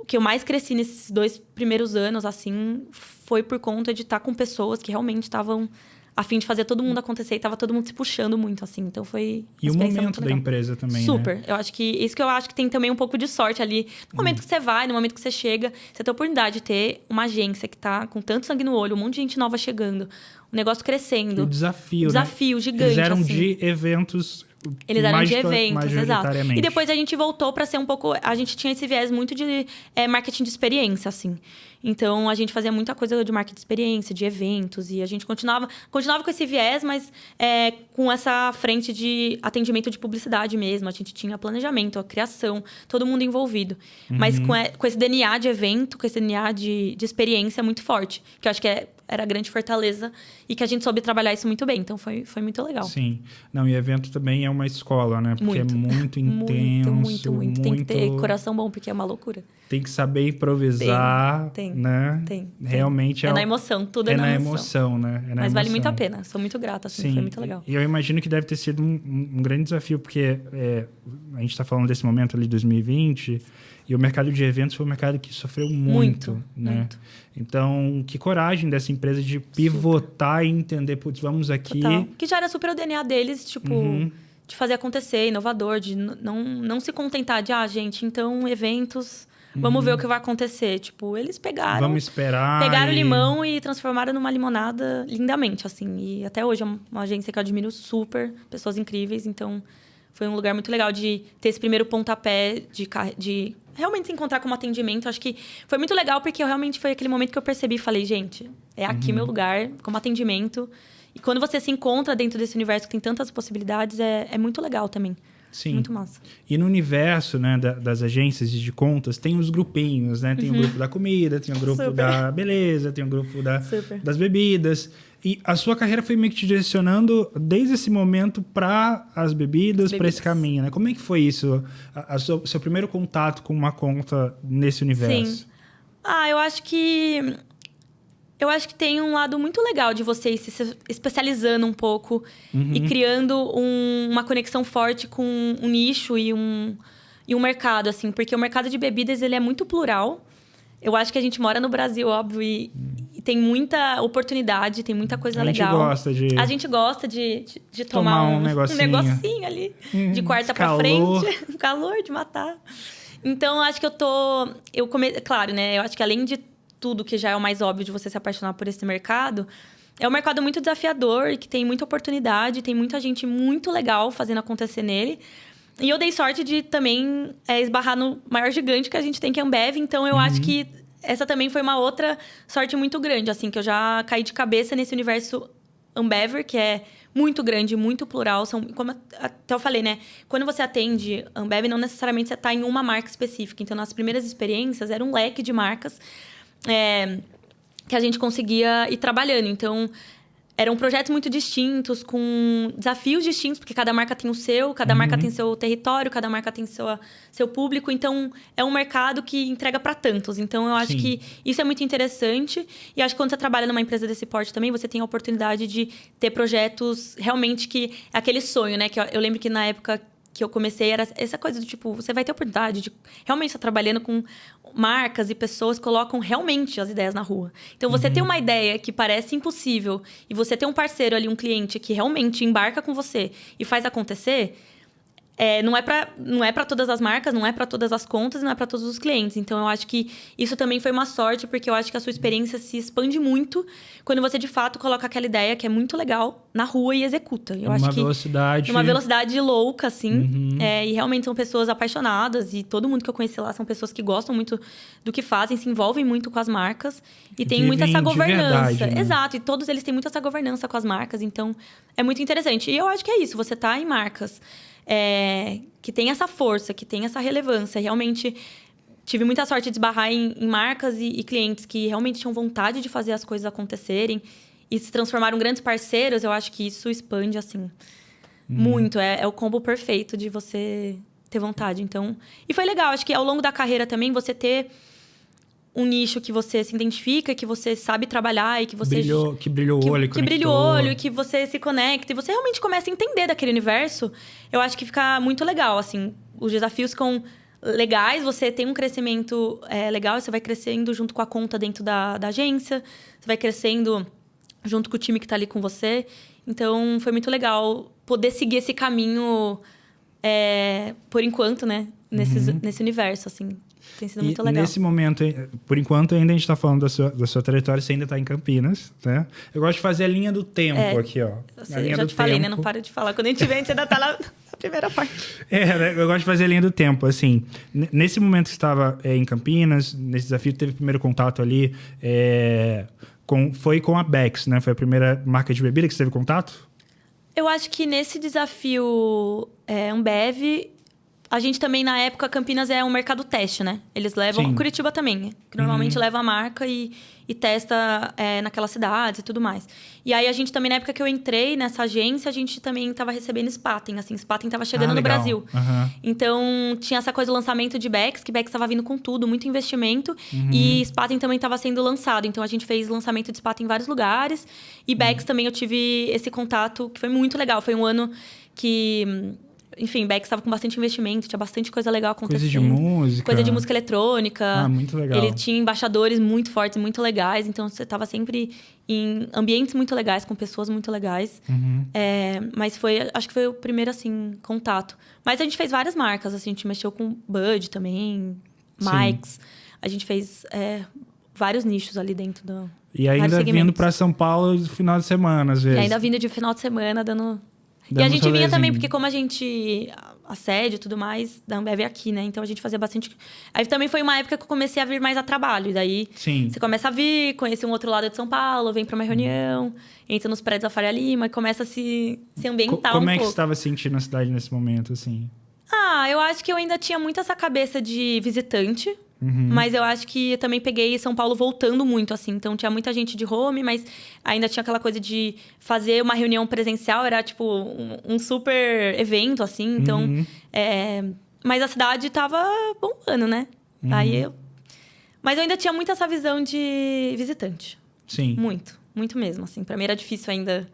Speaker 1: que eu mais cresci nesses 2 primeiros anos, assim, foi por conta de estar com pessoas que realmente estavam a fim de fazer todo mundo acontecer e tava todo mundo se puxando muito, assim. Então, foi
Speaker 2: E o momento da empresa também,
Speaker 1: super.
Speaker 2: Né?
Speaker 1: Eu acho que... Isso que eu acho que tem também um pouco de sorte ali. No momento que você vai, no momento que você chega, você tem a oportunidade de ter uma agência que tá com tanto sangue no olho, um monte de gente nova chegando, o negócio crescendo.
Speaker 2: O desafio,
Speaker 1: gigante,
Speaker 2: Fizeram
Speaker 1: assim.
Speaker 2: de eventos
Speaker 1: Eles eram de eventos, exato.
Speaker 2: majoritariamente.
Speaker 1: E depois a gente voltou para ser um pouco... A gente tinha esse viés muito de marketing de experiência, assim. Então, a gente fazia muita coisa de marketing de experiência, de eventos. E a gente continuava com esse viés, mas com essa frente de atendimento de publicidade mesmo. A gente tinha planejamento, a criação, todo mundo envolvido. Mas com esse DNA de evento, com esse DNA de experiência muito forte. Que eu acho que era a grande fortaleza e que a gente soube trabalhar isso muito bem. Então, foi muito legal.
Speaker 2: Sim. Não, e evento também é uma escola, né? Porque
Speaker 1: muito.
Speaker 2: É muito intenso.
Speaker 1: Muito. Tem que ter coração bom, porque é uma loucura.
Speaker 2: Tem que saber improvisar, né?
Speaker 1: Tem.
Speaker 2: Realmente
Speaker 1: é na emoção, tudo é na emoção.
Speaker 2: Né?
Speaker 1: Mas vale muito a pena. Sou muito grata, assim.
Speaker 2: Sim.
Speaker 1: Foi muito legal.
Speaker 2: E eu imagino que deve ter sido um grande desafio, porque a gente está falando desse momento ali de 2020... E o mercado de eventos foi um mercado que sofreu muito, né?
Speaker 1: Muito.
Speaker 2: Então, que coragem dessa empresa de pivotar e entender, putz, vamos aqui...
Speaker 1: Total. Que já era super o DNA deles, tipo, de fazer acontecer, inovador, de não se contentar de, gente, então, eventos, vamos ver o que vai acontecer. Tipo, eles pegaram...
Speaker 2: Vamos esperar.
Speaker 1: Pegaram o limão e transformaram numa limonada lindamente, assim. E até hoje é uma agência que eu admiro super, pessoas incríveis, então... Foi um lugar muito legal de ter esse primeiro pontapé de realmente se encontrar como atendimento. Acho que foi muito legal porque realmente foi aquele momento que eu percebi e falei, gente, é aqui meu lugar como atendimento. E quando você se encontra dentro desse universo que tem tantas possibilidades, é muito legal também.
Speaker 2: Sim.
Speaker 1: Muito massa.
Speaker 2: E no universo, né, das agências de contas, tem os grupinhos, né? Tem o grupo da comida, tem o grupo da beleza, tem o grupo das bebidas. E a sua carreira foi meio que te direcionando desde esse momento para as bebidas, para esse caminho, né? Como é que foi isso? Seu primeiro contato com uma conta nesse universo?
Speaker 1: Sim. Eu acho que tem um lado muito legal de você ir se especializando um pouco e criando uma conexão forte com um nicho e um mercado, assim. Porque o mercado de bebidas, ele é muito plural. Eu acho que a gente mora no Brasil, óbvio, e tem muita oportunidade, tem muita coisa legal. A gente gosta de tomar um negocinho ali, de quarta pra frente. Um calor de matar. Então, acho que claro, né? Eu acho que além de tudo que já é o mais óbvio de você se apaixonar por esse mercado, é um mercado muito desafiador e que tem muita oportunidade, tem muita gente muito legal fazendo acontecer nele. E eu dei sorte de também esbarrar no maior gigante que a gente tem, que é a Ambev. Então, eu acho que essa também foi uma outra sorte muito grande, assim. Que eu já caí de cabeça nesse universo Ambev, que é muito grande, muito plural. Como até eu falei, né? Quando você atende Ambev, não necessariamente você está em uma marca específica. Então, nas primeiras experiências, era um leque de marcas que a gente conseguia ir trabalhando. Então... Eram projetos muito distintos, com desafios distintos, porque cada marca tem o seu, cada marca tem seu território, cada marca tem seu público. Então, é um mercado que entrega para tantos. Então, eu acho que isso é muito interessante. E acho que quando você trabalha numa empresa desse porte também, você tem a oportunidade de ter projetos realmente que... É aquele sonho, né? Que eu lembro que na época que eu comecei, era essa coisa do tipo... Você vai ter a oportunidade de realmente estar trabalhando com marcas e pessoas que colocam realmente as ideias na rua. Então, você ter uma ideia que parece impossível e você ter um parceiro ali, um cliente que realmente embarca com você e faz acontecer... não é para todas as marcas, não é para todas as contas, não é para todos os clientes. Então, eu acho que isso também foi uma sorte, porque eu acho que a sua experiência se expande muito quando você, de fato, coloca aquela ideia que é muito legal na rua e executa. Eu acho que numa velocidade louca, assim. E realmente são pessoas apaixonadas e todo mundo que eu conheci lá são pessoas que gostam muito do que fazem, se envolvem muito com as marcas e tem muita essa governança.
Speaker 2: Verdade, né?
Speaker 1: Exato, e todos eles têm muita essa governança com as marcas. Então, é muito interessante. E eu acho que é isso, você tá em marcas... que tem essa força, que tem essa relevância. Realmente, tive muita sorte de esbarrar em marcas e clientes que realmente tinham vontade de fazer as coisas acontecerem e se transformaram em grandes parceiros. Eu acho que isso expande, assim, muito. É o combo perfeito de você ter vontade. Então, e foi legal. Acho que ao longo da carreira também, você ter um nicho que você se identifica, que você sabe trabalhar e que você...
Speaker 2: Que brilha o olho,
Speaker 1: que brilha o olho, que você se conecta e você realmente começa a entender daquele universo. Eu acho que fica muito legal, assim. Os desafios ficam legais, você tem um crescimento legal, você vai crescendo junto com a conta dentro da agência, você vai crescendo junto com o time que está ali com você. Então, foi muito legal poder seguir esse caminho por enquanto, né? Nesse universo, assim. Tem sido muito legal.
Speaker 2: Nesse momento, por enquanto, ainda a gente está falando da sua trajetória, você ainda está em Campinas, né? Eu gosto de fazer a linha do tempo aqui, ó.
Speaker 1: Eu já te falei, né? Não para de falar. Quando a gente vê, a gente ainda está lá primeira parte.
Speaker 2: Né, eu gosto de fazer a linha do tempo, assim. Nesse momento que você estava em Campinas, nesse desafio, teve o primeiro contato ali, foi com a Beck's, né? Foi a primeira marca de bebida que você teve contato?
Speaker 1: Eu acho que nesse desafio Ambev, a gente também, na época, Campinas é um mercado teste, né? Eles levam...
Speaker 2: Sim.
Speaker 1: Curitiba também, que normalmente leva a marca e testa naquelas cidades e tudo mais. E aí, a gente também, na época que eu entrei nessa agência, a gente também estava recebendo Spaten, assim. Spaten estava chegando no
Speaker 2: legal.
Speaker 1: Brasil. Então, tinha essa coisa do lançamento de Beck's, que Beck's estava vindo com tudo, muito investimento. E Spaten também estava sendo lançado. Então, a gente fez lançamento de Spaten em vários lugares. E Beck's também eu tive esse contato, que foi muito legal. Foi um ano que... Enfim, Beck's estava com bastante investimento, tinha bastante coisa legal acontecendo.
Speaker 2: Coisa de música.
Speaker 1: Coisa de música eletrônica.
Speaker 2: Muito legal.
Speaker 1: Ele tinha embaixadores muito fortes, muito legais. Então, você estava sempre em ambientes muito legais, com pessoas muito legais. Mas acho que foi o primeiro, assim, contato. Mas a gente fez várias marcas, assim. A gente mexeu com Bud também, Mike's. A gente fez vários nichos ali dentro do...
Speaker 2: E ainda vindo para São Paulo no final de semana, às vezes.
Speaker 1: E ainda vindo de final de semana, dando... E a gente vinha também, porque como a gente... A sede e tudo mais, da Ambev é aqui, né? Então, a gente fazia bastante... Aí também foi uma época que eu comecei a vir mais a trabalho. E daí, você começa a vir, conhecer um outro lado de São Paulo, vem pra uma reunião, entra nos prédios da Faria Lima e começa a se ambientar um pouco.
Speaker 2: Como é que você estava sentindo a cidade nesse momento, assim?
Speaker 1: Eu acho que eu ainda tinha muito essa cabeça de visitante. Mas eu acho que eu também peguei São Paulo voltando muito, assim. Então, tinha muita gente de home, mas ainda tinha aquela coisa de fazer uma reunião presencial. Era, tipo, um super evento, assim. Então, mas a cidade tava bombando, né? Mas eu ainda tinha muito essa visão de visitante.
Speaker 2: Sim.
Speaker 1: Muito mesmo, assim. Pra mim era difícil ainda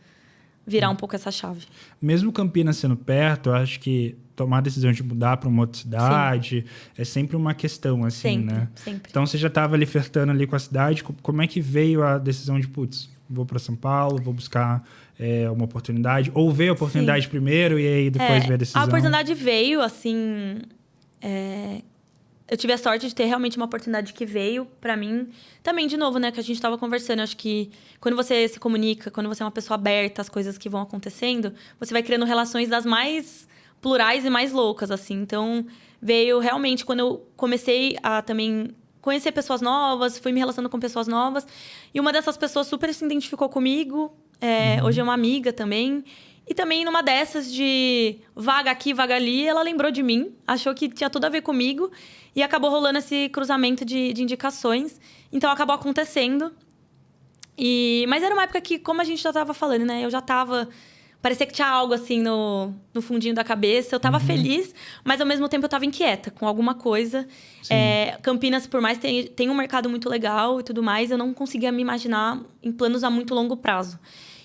Speaker 1: virar um pouco essa chave.
Speaker 2: Mesmo Campinas sendo perto, eu acho que tomar a decisão de mudar para uma outra cidade é sempre uma questão, assim, né?
Speaker 1: Sempre.
Speaker 2: Então, você já estava ali flertando ali com a cidade. Como é que veio a decisão de, putz, vou para São Paulo, vou buscar uma oportunidade? Ou veio a oportunidade primeiro e aí depois veio a decisão?
Speaker 1: A oportunidade veio, assim... Eu tive a sorte de ter realmente uma oportunidade que veio pra mim. Também, de novo, né? Que a gente tava conversando. Eu acho que quando você se comunica, quando você é uma pessoa aberta às coisas que vão acontecendo, você vai criando relações das mais plurais e mais loucas, assim. Então, veio realmente quando eu comecei a também conhecer pessoas novas, fui me relacionando com pessoas novas. E uma dessas pessoas super se identificou comigo. Hoje é uma amiga também. E também, numa dessas de vaga aqui, vaga ali, ela lembrou de mim. Achou que tinha tudo a ver comigo. E acabou rolando esse cruzamento de indicações. Então, acabou acontecendo. Mas era uma época que, como a gente já estava falando, né? Eu já estava... Parecia que tinha algo, assim, no fundinho da cabeça. Eu estava feliz, mas, ao mesmo tempo, eu estava inquieta com alguma coisa. Campinas, por mais que tenha um mercado muito legal e tudo mais, eu não conseguia me imaginar em planos a muito longo prazo.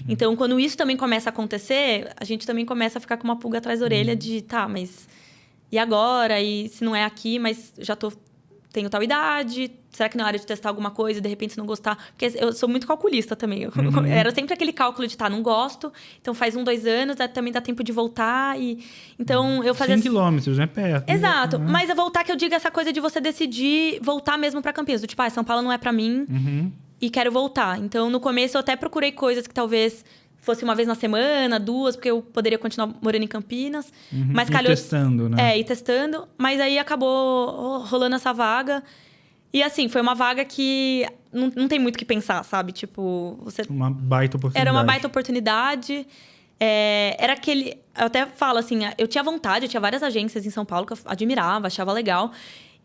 Speaker 1: Então, quando isso também começa a acontecer, a gente também começa a ficar com uma pulga atrás da orelha de... Tá, mas... E agora? E se não é aqui, mas já tenho tal idade? Será que não é hora de testar alguma coisa e, de repente, se não gostar? Porque eu sou muito calculista também. Era sempre aquele cálculo de, não gosto. Então, faz 1, 2 anos, também dá tempo de voltar. Então, eu fazia...
Speaker 2: 100 quilômetros, né? Perto.
Speaker 1: Exato. Mas é voltar que eu digo essa coisa de você decidir voltar mesmo pra Campinas. Do tipo, São Paulo não é pra mim. E quero voltar. Então, no começo, eu até procurei coisas que talvez fosse uma vez na semana, 2, porque eu poderia continuar morando em Campinas. Mas calhou...
Speaker 2: E testando, né?
Speaker 1: E testando. Mas aí, acabou rolando essa vaga. E, assim, foi uma vaga que não tem muito o que pensar, sabe? Tipo, você...
Speaker 2: Uma baita oportunidade.
Speaker 1: Era uma baita oportunidade. Era aquele... Eu até falo, assim, eu tinha vontade, eu tinha várias agências em São Paulo que eu admirava, achava legal.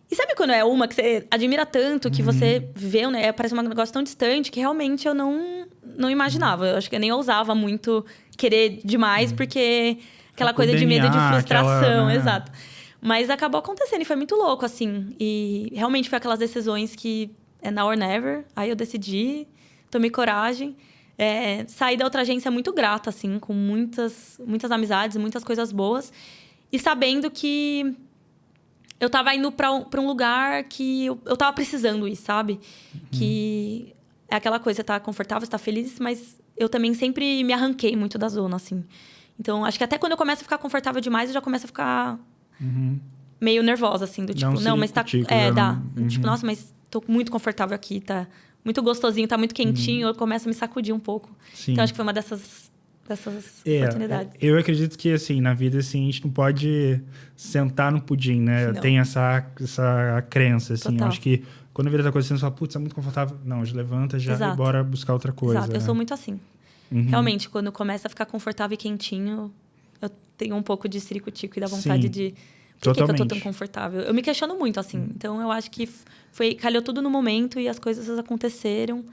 Speaker 1: E sabe quando é uma que você admira tanto, que você vê, né? Parece um negócio tão distante que realmente eu não imaginava. Eu acho que eu nem ousava muito querer demais, porque aquela coisa de medo de frustração,
Speaker 2: né?
Speaker 1: Exato. Mas acabou acontecendo e foi muito louco, assim. E realmente foi aquelas decisões que é now or never. Aí eu decidi, tomei coragem. Saí da outra agência muito grata, assim, com muitas amizades, muitas coisas boas. E sabendo que eu tava indo pra um lugar que eu tava precisando ir, sabe? Que é aquela coisa, você tá confortável, você tá feliz, mas eu também sempre me arranquei muito da zona, assim. Então, acho que até quando eu começo a ficar confortável demais, eu já começo a ficar meio nervosa, assim. Do tipo, não, mas tá... dá. Tipo, nossa, mas tô muito confortável aqui, tá muito gostosinho, tá muito quentinho. Eu começo a me sacudir um pouco.
Speaker 2: Sim.
Speaker 1: Então, acho que foi uma dessas dessas oportunidades.
Speaker 2: Eu acredito que, assim, na vida, assim, a gente não pode sentar no pudim, né?
Speaker 1: Não.
Speaker 2: Tem essa crença, assim.
Speaker 1: Total.
Speaker 2: Eu acho que quando a vida tá acontecendo, você fala, putz, é muito confortável. Não, já levanta já
Speaker 1: Exato.
Speaker 2: e bora buscar outra coisa.
Speaker 1: Exato, eu
Speaker 2: né?
Speaker 1: sou muito assim. Realmente, quando começa a ficar confortável e quentinho, eu tenho um pouco de ciricutico e dá vontade
Speaker 2: Sim,
Speaker 1: de... Por que eu tô tão
Speaker 2: totalmente.
Speaker 1: confortável? Eu me questiono muito, assim. Então, eu acho que calhou tudo no momento e as coisas aconteceram.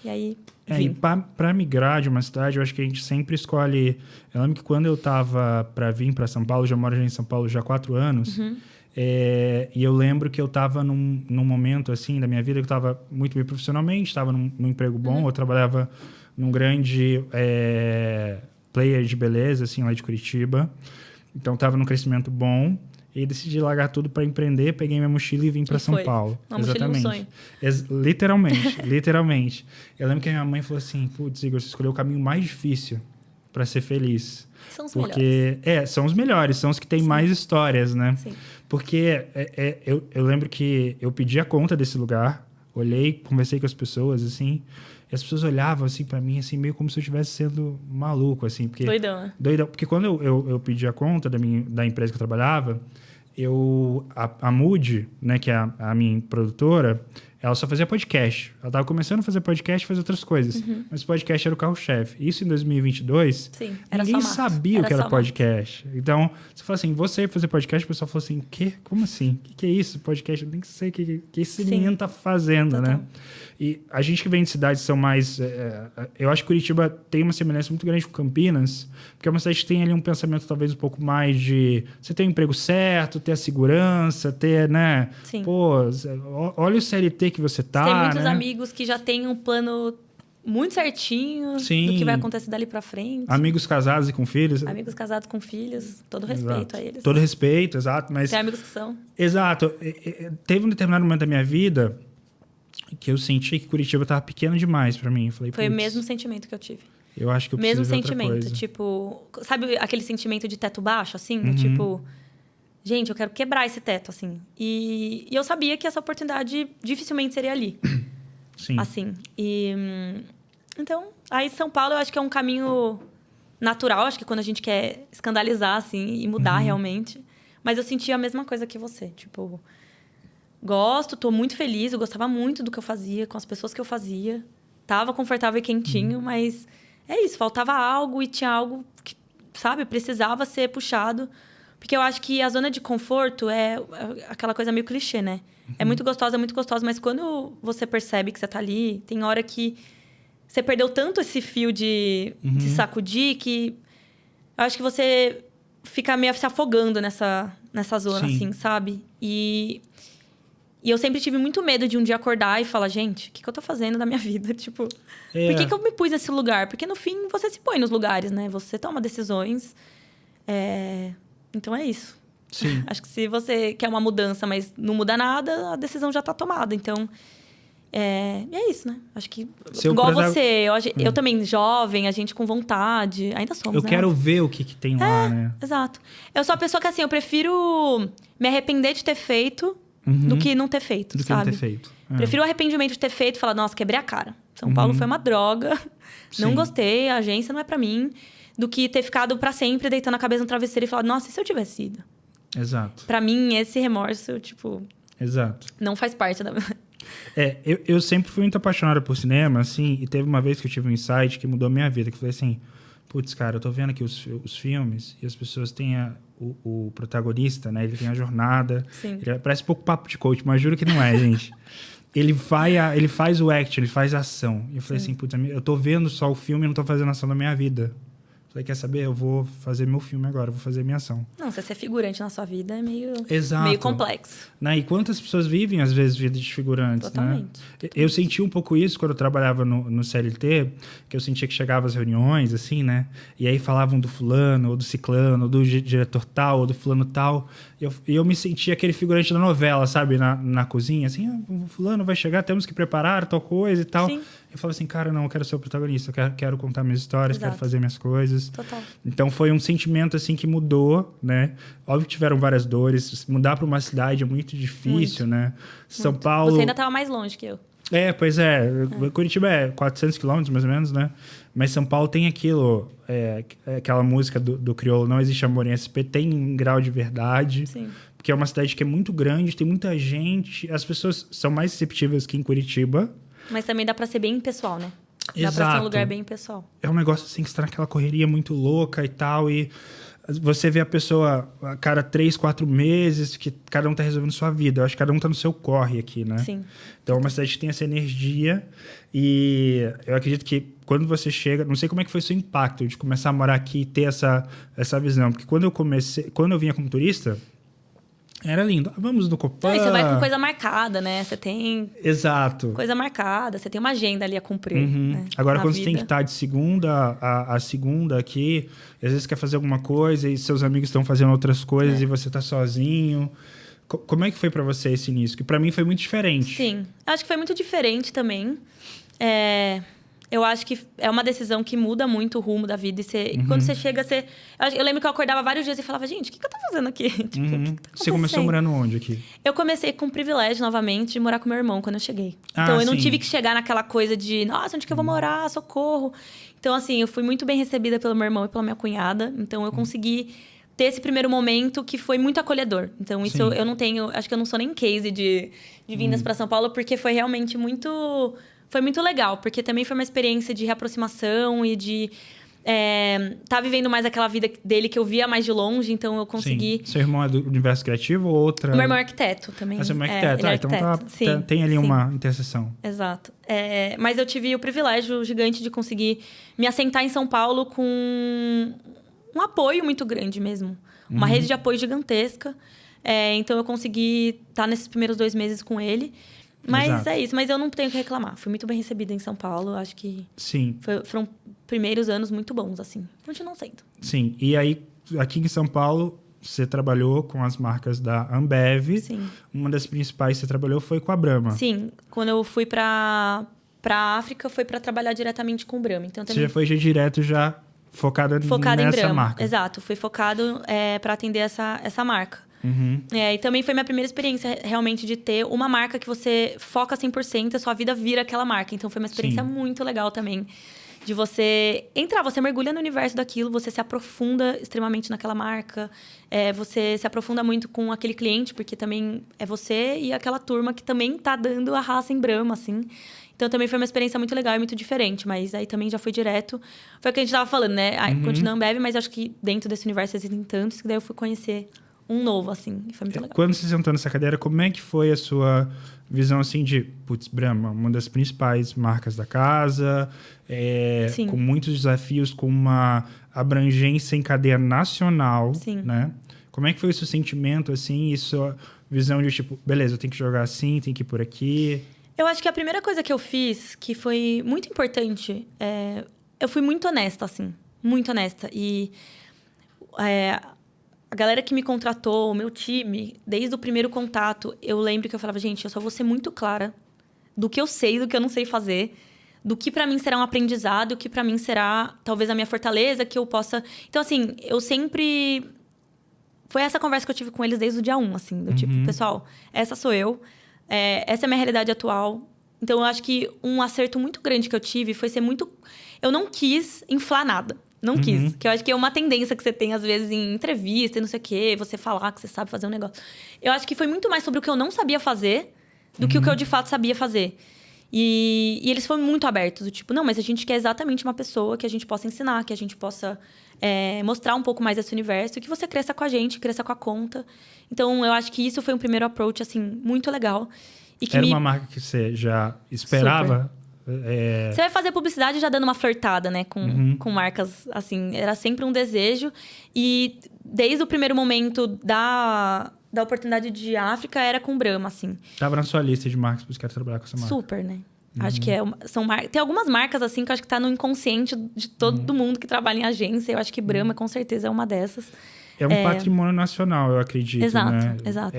Speaker 1: E aí,
Speaker 2: E
Speaker 1: vim.
Speaker 2: pra migrar de uma cidade, eu acho que a gente sempre escolhe... Eu lembro que quando eu tava pra vir pra São Paulo, já moro em São Paulo já há 4 anos, e eu lembro que eu tava num momento, assim, da minha vida, que eu tava muito bem profissionalmente, tava num emprego bom, eu trabalhava num grande player de beleza, assim, lá de Curitiba. Então, tava num crescimento bom. E decidi largar tudo para empreender, peguei minha mochila e vim para São Paulo.
Speaker 1: Uma mochila e um sonho.
Speaker 2: Literalmente. Eu lembro que a minha mãe falou assim, putz, Igor, você escolheu o caminho mais difícil para ser feliz.
Speaker 1: São os
Speaker 2: Porque,
Speaker 1: melhores.
Speaker 2: são os melhores, são os que têm mais histórias, né?
Speaker 1: Sim.
Speaker 2: Porque eu lembro que eu pedi a conta desse lugar, olhei, conversei com as pessoas, assim, e as pessoas olhavam, assim, para mim, assim, meio como se eu estivesse sendo maluco, assim. Porque,
Speaker 1: Doidão, né?
Speaker 2: Doidão. Porque quando eu pedi a conta da empresa que eu trabalhava, a Mood, né, que é a minha produtora, ela só fazia podcast. Ela estava começando a fazer podcast e fazer outras coisas. Mas o podcast era o carro-chefe. Isso em 2022,
Speaker 1: Sim, era
Speaker 2: ninguém
Speaker 1: só mato.
Speaker 2: sabia
Speaker 1: Era
Speaker 2: o que era
Speaker 1: só mato.
Speaker 2: podcast. Então, você fala assim, você fazer podcast, o pessoal falou assim, quê? Como assim? O que é isso? Podcast? Eu nem sei o que esse
Speaker 1: Sim.
Speaker 2: menino tá fazendo,
Speaker 1: Total.
Speaker 2: né? E a gente que vem de cidades que são mais... eu acho que Curitiba tem uma semelhança muito grande com Campinas, porque é uma cidade que tem ali um pensamento talvez um pouco mais de... Você ter o emprego certo, ter a segurança, ter, né?
Speaker 1: Sim.
Speaker 2: Pô, olha o CLT que você tá,
Speaker 1: Tem muitos
Speaker 2: né?
Speaker 1: amigos que já têm um plano muito certinho
Speaker 2: Sim.
Speaker 1: do que vai acontecer dali pra frente.
Speaker 2: Amigos casados e com filhos.
Speaker 1: Amigos casados com filhos, todo respeito
Speaker 2: Exato.
Speaker 1: a eles.
Speaker 2: Todo respeito, exato. Mas,
Speaker 1: Tem amigos que são.
Speaker 2: exato. Teve um determinado momento da minha vida que eu senti que Curitiba tava pequeno demais pra mim. Eu falei,
Speaker 1: Foi o
Speaker 2: putz,
Speaker 1: mesmo sentimento que eu tive.
Speaker 2: eu acho que eu
Speaker 1: Mesmo
Speaker 2: preciso de outra
Speaker 1: sentimento.
Speaker 2: coisa.
Speaker 1: Tipo, sabe aquele sentimento de teto baixo, assim?
Speaker 2: Uhum.
Speaker 1: Tipo, gente, eu quero quebrar esse teto, assim. E eu sabia que essa oportunidade dificilmente seria ali.
Speaker 2: Sim.
Speaker 1: Assim. Então, aí São Paulo eu acho que é um caminho natural. Acho que quando a gente quer escandalizar, assim, e mudar realmente. Mas eu senti a mesma coisa que você. Tipo, gosto, tô muito feliz. Eu gostava muito do que eu fazia, com as pessoas que eu fazia. Tava confortável e quentinho, mas é isso. Faltava algo e tinha algo que, sabe, precisava ser puxado. Porque eu acho que a zona de conforto é aquela coisa meio clichê, né? É muito gostosa, mas quando você percebe que você tá ali, tem hora que você perdeu tanto esse fio de sacudir que eu acho que você fica meio se afogando nessa zona,
Speaker 2: Sim.
Speaker 1: assim, sabe? E eu sempre tive muito medo de um dia acordar e falar, gente, o que eu tô fazendo da minha vida? Tipo, por que eu me pus nesse lugar? Porque no fim você se põe nos lugares, né? Você toma decisões. Então é isso.
Speaker 2: Sim.
Speaker 1: Acho que se você quer uma mudança, mas não muda nada, a decisão já tá tomada. Então, e é isso, né? Acho que, igual você, eu também, jovem, a gente com vontade, ainda somos,
Speaker 2: Eu
Speaker 1: né?
Speaker 2: quero ver o que tem lá, né?
Speaker 1: Exato. Eu sou a pessoa que, assim, eu prefiro me arrepender de ter feito do que não ter feito,
Speaker 2: Do que não
Speaker 1: sabe?
Speaker 2: ter feito.
Speaker 1: Prefiro o arrependimento de ter feito e falar, nossa, quebrei a cara. São Paulo foi uma droga, não
Speaker 2: Sim.
Speaker 1: gostei, a agência não é pra mim. Do que ter ficado pra sempre deitando a cabeça no travesseiro e falar, nossa, e se eu tivesse ido?
Speaker 2: Exato.
Speaker 1: Pra mim, esse remorso, tipo,
Speaker 2: Exato.
Speaker 1: não faz parte da...
Speaker 2: Eu sempre fui muito apaixonado por cinema, assim, e teve uma vez que eu tive um insight que mudou a minha vida, que eu falei assim, putz, cara, eu tô vendo aqui os filmes e as pessoas têm o protagonista, né? Ele tem a jornada.
Speaker 1: Sim.
Speaker 2: Parece um pouco papo de coach, mas juro que não é, gente. Ele faz o action, ele faz a ação. E eu falei assim, putz, eu tô vendo só o filme e não tô fazendo a ação da minha vida. Falei, quer saber? Eu vou fazer meu filme agora, vou fazer minha ação.
Speaker 1: Não, você ser figurante na sua vida é meio
Speaker 2: Exato.
Speaker 1: complexo.
Speaker 2: Né? E quantas pessoas vivem, às vezes, vidas de figurantes,
Speaker 1: Totalmente.
Speaker 2: né? Eu senti um pouco isso quando eu trabalhava no CLT, que eu sentia que chegava às reuniões, assim, né? E aí falavam do fulano, ou do ciclano, ou do diretor tal, ou do fulano tal. E eu me sentia aquele figurante da novela, sabe? Na cozinha, assim, o fulano vai chegar, temos que preparar tal coisa e tal.
Speaker 1: Sim.
Speaker 2: Eu falava assim, cara, não, eu quero ser o protagonista, eu quero contar minhas histórias,
Speaker 1: Exato.
Speaker 2: quero fazer minhas coisas.
Speaker 1: Total.
Speaker 2: Então foi um sentimento assim que mudou, né? Óbvio que tiveram várias dores. Mudar para uma cidade é muito difícil, né? São Paulo.
Speaker 1: Você ainda tava mais longe que eu.
Speaker 2: Pois é. Curitiba é 400 quilômetros, mais ou menos, né? Mas São Paulo tem aquilo, aquela música do Criolo, Não Existe Amor em SP, tem um grau de verdade.
Speaker 1: Sim.
Speaker 2: Porque é uma cidade que é muito grande, tem muita gente. As pessoas são mais receptivas que em Curitiba.
Speaker 1: Mas também dá pra ser bem pessoal, né? Dá
Speaker 2: Exato.
Speaker 1: pra ser um lugar bem pessoal.
Speaker 2: É um negócio assim que você tá naquela correria muito louca e tal, e você vê a pessoa a cada 3, 4 meses, que cada um tá resolvendo sua vida. Eu acho que cada um tá no seu corre aqui, né?
Speaker 1: Sim.
Speaker 2: Então é uma cidade que tem essa energia, e eu acredito que quando você chega... Não sei como é que foi o seu impacto de começar a morar aqui e ter essa visão. Porque quando eu vinha como turista... Era lindo. Vamos no Copan.
Speaker 1: E você vai com coisa marcada, né? Você tem
Speaker 2: Exato.
Speaker 1: coisa marcada, você tem uma agenda ali a cumprir.
Speaker 2: Uhum.
Speaker 1: Né?
Speaker 2: Agora,
Speaker 1: Na
Speaker 2: quando
Speaker 1: vida.
Speaker 2: você tem que estar de segunda a segunda aqui, às vezes você quer fazer alguma coisa e seus amigos estão fazendo outras coisas e você está sozinho. Como é que foi para você esse início? Que para mim foi muito diferente.
Speaker 1: Sim, eu acho que foi muito diferente também. Eu acho que é uma decisão que muda muito o rumo da vida. E quando você chega, você... Eu lembro que eu acordava vários dias e falava, gente, o que eu tô fazendo aqui? Tipo, o que tá
Speaker 2: Você começou
Speaker 1: acontecendo?
Speaker 2: morando onde aqui?
Speaker 1: Eu comecei com o privilégio, novamente, de morar com meu irmão quando eu cheguei. Então, eu não
Speaker 2: sim.
Speaker 1: tive que chegar naquela coisa de, nossa, onde que eu vou morar? Socorro. Então, assim, eu fui muito bem recebida pelo meu irmão e pela minha cunhada. Então, eu consegui ter esse primeiro momento que foi muito acolhedor. Então, isso eu não tenho... Acho que eu não sou nem case de vindas para São Paulo, porque foi realmente muito... Foi muito legal, porque também foi uma experiência de reaproximação e de tá vivendo mais aquela vida dele que eu via mais de longe, então eu consegui...
Speaker 2: Sim. Seu irmão é do universo criativo ou outra?
Speaker 1: O meu irmão é arquiteto também.
Speaker 2: Seu irmão é arquiteto.
Speaker 1: Ele é
Speaker 2: Então
Speaker 1: arquiteto. Sim,
Speaker 2: tem ali
Speaker 1: sim.
Speaker 2: uma interseção.
Speaker 1: Exato. Mas eu tive o privilégio gigante de conseguir me assentar em São Paulo com um apoio muito grande mesmo. Uma rede de apoio gigantesca. Então eu consegui estar nesses primeiros 2 meses com ele. Mas
Speaker 2: Exato.
Speaker 1: é isso, mas eu não tenho que reclamar. Fui muito bem recebida em São Paulo. Acho que
Speaker 2: Sim.
Speaker 1: foram primeiros anos muito bons, assim. Continuam sendo.
Speaker 2: Sim. E aí, aqui em São Paulo, você trabalhou com as marcas da Ambev.
Speaker 1: Sim.
Speaker 2: Uma das principais que você trabalhou foi com a Brahma.
Speaker 1: Sim, quando eu fui pra África, foi pra trabalhar diretamente com o Brahma. Então,
Speaker 2: Você
Speaker 1: também...
Speaker 2: já foi direto já focada
Speaker 1: Focada em
Speaker 2: nessa
Speaker 1: Brahma.
Speaker 2: marca.
Speaker 1: Exato, fui focado para atender essa marca.
Speaker 2: Uhum.
Speaker 1: E também foi minha primeira experiência, realmente, de ter uma marca que você foca 100%, a sua vida vira aquela marca. Então, foi uma experiência muito legal também. De você entrar, você mergulha no universo daquilo, você se aprofunda extremamente naquela marca. Você se aprofunda muito com aquele cliente, porque também é você e aquela turma que também tá dando a raça em Brahma, assim. Então, também foi uma experiência muito legal e muito diferente. Mas aí também já foi direto. Foi o que a gente tava falando, né? Continua a Ambev, mas acho que dentro desse universo existem tantos que daí eu fui conhecer um novo, assim. E foi muito legal.
Speaker 2: Quando você sentou nessa cadeira, como é que foi a sua visão, assim, de... Putz, Brahma, uma das principais marcas da casa, com muitos desafios, com uma abrangência em cadeia nacional, né? Como é que foi o seu sentimento, assim, e sua visão de, tipo, beleza, eu tenho que jogar assim, tenho que ir por aqui...
Speaker 1: Eu acho que a primeira coisa que eu fiz, que foi muito importante, eu fui muito honesta, assim. Muito honesta. E a galera que me contratou, o meu time, desde o primeiro contato, eu lembro que eu falava, gente, eu só vou ser muito clara do que eu sei, do que eu não sei fazer, do que pra mim será um aprendizado, o que pra mim será talvez a minha fortaleza, que eu possa... Então, assim, eu sempre... Foi essa conversa que eu tive com eles desde o dia 1, assim. Do tipo, pessoal, essa sou eu. Essa é a minha realidade atual. Então, eu acho que um acerto muito grande que eu tive foi ser muito... Eu não quis inflar nada. Não quis. Que eu acho que é uma tendência que você tem, às vezes, em entrevista e não sei o quê. Você falar que você sabe fazer um negócio. Eu acho que foi muito mais sobre o que eu não sabia fazer do que o que eu, de fato, sabia fazer. E eles foram muito abertos. Do tipo, não, mas a gente quer exatamente uma pessoa que a gente possa ensinar, que a gente possa mostrar um pouco mais esse universo. E que você cresça com a gente, cresça com a conta. Então, eu acho que isso foi um primeiro approach, assim, muito legal. E que
Speaker 2: Era uma marca que você já esperava?
Speaker 1: Você vai fazer publicidade já dando uma flertada, né? Com marcas, assim. Era sempre um desejo. E desde o primeiro momento da oportunidade de África, era com Brahma, assim.
Speaker 2: Tava na sua lista de marcas que você quer trabalhar com essa marca?
Speaker 1: Super, né? Acho que são marcas... Tem algumas marcas, assim, que eu acho que tá no inconsciente de todo mundo que trabalha em agência. Eu acho que Brahma, com certeza, é uma dessas.
Speaker 2: É um patrimônio nacional, eu acredito,
Speaker 1: exato,
Speaker 2: né?
Speaker 1: Exato.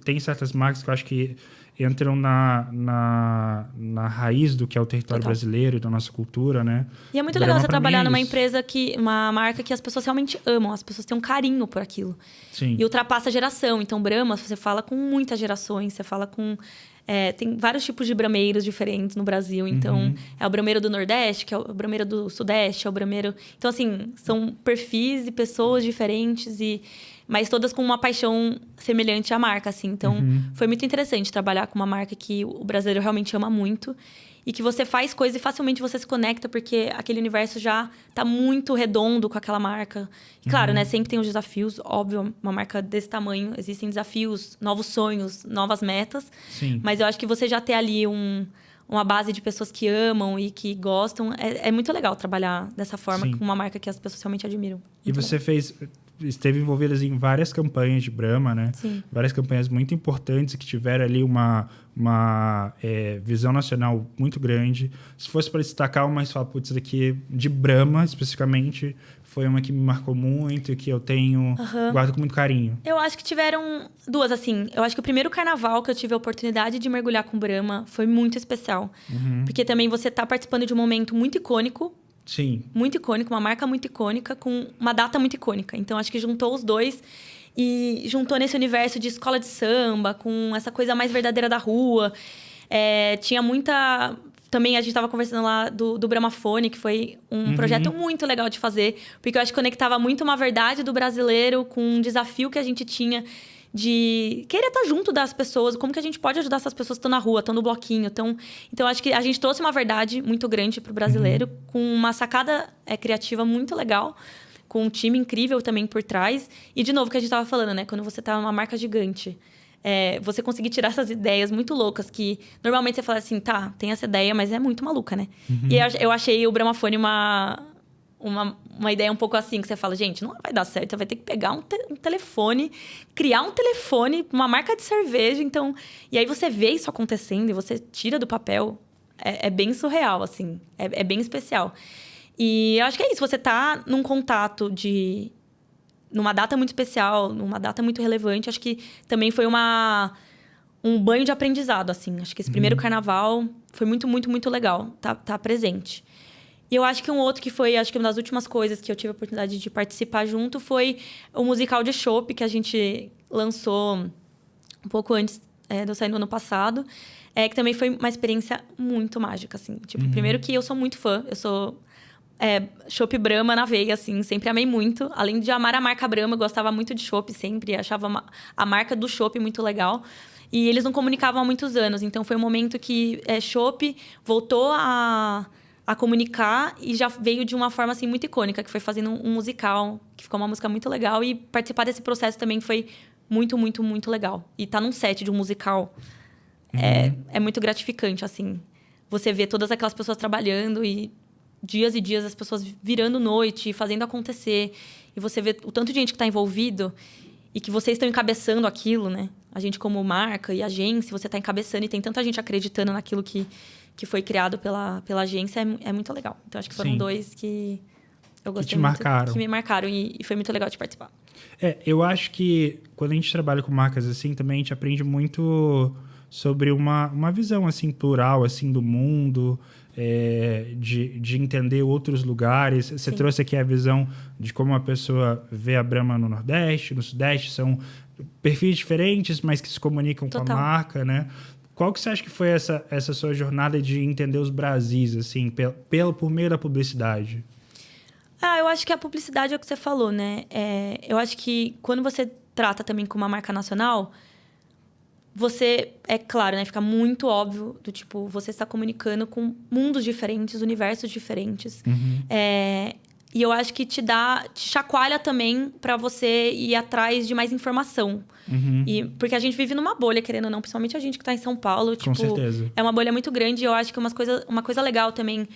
Speaker 2: Tem certas marcas que eu acho que entram na raiz do que é o território brasileiro e da nossa cultura, né?
Speaker 1: E é muito legal você trabalhar numa empresa uma marca que as pessoas realmente amam, as pessoas têm um carinho por aquilo.
Speaker 2: Sim.
Speaker 1: E ultrapassa a geração. Então, Brahma, você fala com muitas gerações, você fala com Tem vários tipos de brameiros diferentes no Brasil. Então, é o brameiro do Nordeste, que é o brameiro do Sudeste, é o brameiro... Então, assim, são perfis e pessoas diferentes, mas todas com uma paixão semelhante à marca, assim. Então, foi muito interessante trabalhar com uma marca que o brasileiro realmente ama muito. E que você faz coisas e facilmente você se conecta, porque aquele universo já tá muito redondo com aquela marca. E, claro, né? Sempre tem os desafios, óbvio. Uma marca desse tamanho, existem desafios, novos sonhos, novas metas.
Speaker 2: Sim.
Speaker 1: Mas eu acho que você já ter ali uma base de pessoas que amam e que gostam... É muito legal trabalhar dessa forma com uma marca que as pessoas realmente admiram.
Speaker 2: E você esteve envolvida em várias campanhas de Brahma, né?
Speaker 1: Sim.
Speaker 2: Várias campanhas muito importantes que tiveram ali uma visão nacional muito grande. Se fosse para destacar uma, você fala, putz, daqui de Brahma, especificamente, foi uma que me marcou muito e que eu guardo com muito carinho.
Speaker 1: Eu acho que tiveram duas, assim. Eu acho que o primeiro carnaval que eu tive a oportunidade de mergulhar com Brahma foi muito especial. Porque também você tá participando de um momento muito icônico.
Speaker 2: Sim.
Speaker 1: Muito icônico, uma marca muito icônica, com uma data muito icônica. Então, acho que juntou os dois e juntou nesse universo de escola de samba, com essa coisa mais verdadeira da rua. Tinha muita... Também a gente estava conversando lá do Bramafone, que foi um projeto muito legal de fazer, porque eu acho que conectava muito uma verdade do brasileiro com um desafio que a gente tinha de querer estar junto das pessoas, como que a gente pode ajudar essas pessoas que estão na rua, estão no bloquinho. Então, acho que a gente trouxe uma verdade muito grande para o brasileiro, com uma sacada criativa muito legal, com um time incrível também por trás. E, de novo, o que a gente estava falando, né? Quando você está numa marca gigante, você conseguir tirar essas ideias muito loucas, que normalmente você fala assim, tá, tem essa ideia, mas é muito maluca, né? E eu achei o Bramafone uma ideia um pouco assim, que você fala, gente, não vai dar certo, você vai ter que pegar um telefone, criar um telefone, uma marca de cerveja, então... E aí você vê isso acontecendo e você tira do papel, é bem surreal, assim, é bem especial. E eu acho que é isso, você tá num contato numa data muito especial, numa data muito relevante, acho que também foi um banho de aprendizado, assim. Acho que esse primeiro carnaval foi muito, muito, muito legal, tá presente. E eu acho que um outro que foi, acho que uma das últimas coisas que eu tive a oportunidade de participar junto foi o musical de Chopp, que a gente lançou um pouco antes de eu sair no ano passado. Que também foi uma experiência muito mágica, assim. Tipo, primeiro que eu sou muito fã, eu sou... Chopp Brahma na veia, assim, sempre amei muito. Além de amar a marca Brahma, eu gostava muito de Chopp sempre, achava a marca do Chopp muito legal. E eles não comunicavam há muitos anos, então foi um momento que Chopp voltou a comunicar e já veio de uma forma, assim, muito icônica, que foi fazendo um musical, que ficou uma música muito legal. E participar desse processo também foi muito, muito, muito legal. E tá num set de um musical é muito gratificante, assim. Você vê todas aquelas pessoas trabalhando e dias e dias as pessoas virando noite, fazendo acontecer. E você vê o tanto de gente que está envolvido e que vocês estão encabeçando aquilo, né? A gente como marca e agência, você está encabeçando e tem tanta gente acreditando naquilo que foi criado pela agência, é muito legal. Então, acho que foram dois que eu gostei muito. Que me marcaram e foi muito legal de participar.
Speaker 2: Eu acho que quando a gente trabalha com marcas assim, também a gente aprende muito sobre uma visão assim plural assim do mundo, de entender outros lugares. Você trouxe aqui a visão de como a pessoa vê a Brahma no Nordeste, no Sudeste, são perfis diferentes, mas que se comunicam com a marca, né? Qual que você acha que foi essa sua jornada de entender os Brasis, assim, por meio da publicidade?
Speaker 1: Eu acho que a publicidade é o que você falou, né? Eu acho que quando você trata também com uma marca nacional, você, claro, né? Fica muito óbvio do tipo, você está comunicando com mundos diferentes, universos diferentes. E eu acho que te chacoalha também para você ir atrás de mais informação. Porque a gente vive numa bolha, querendo ou não, principalmente a gente que está em São Paulo.
Speaker 2: Com certeza.
Speaker 1: É uma bolha muito grande e eu acho que uma coisa legal também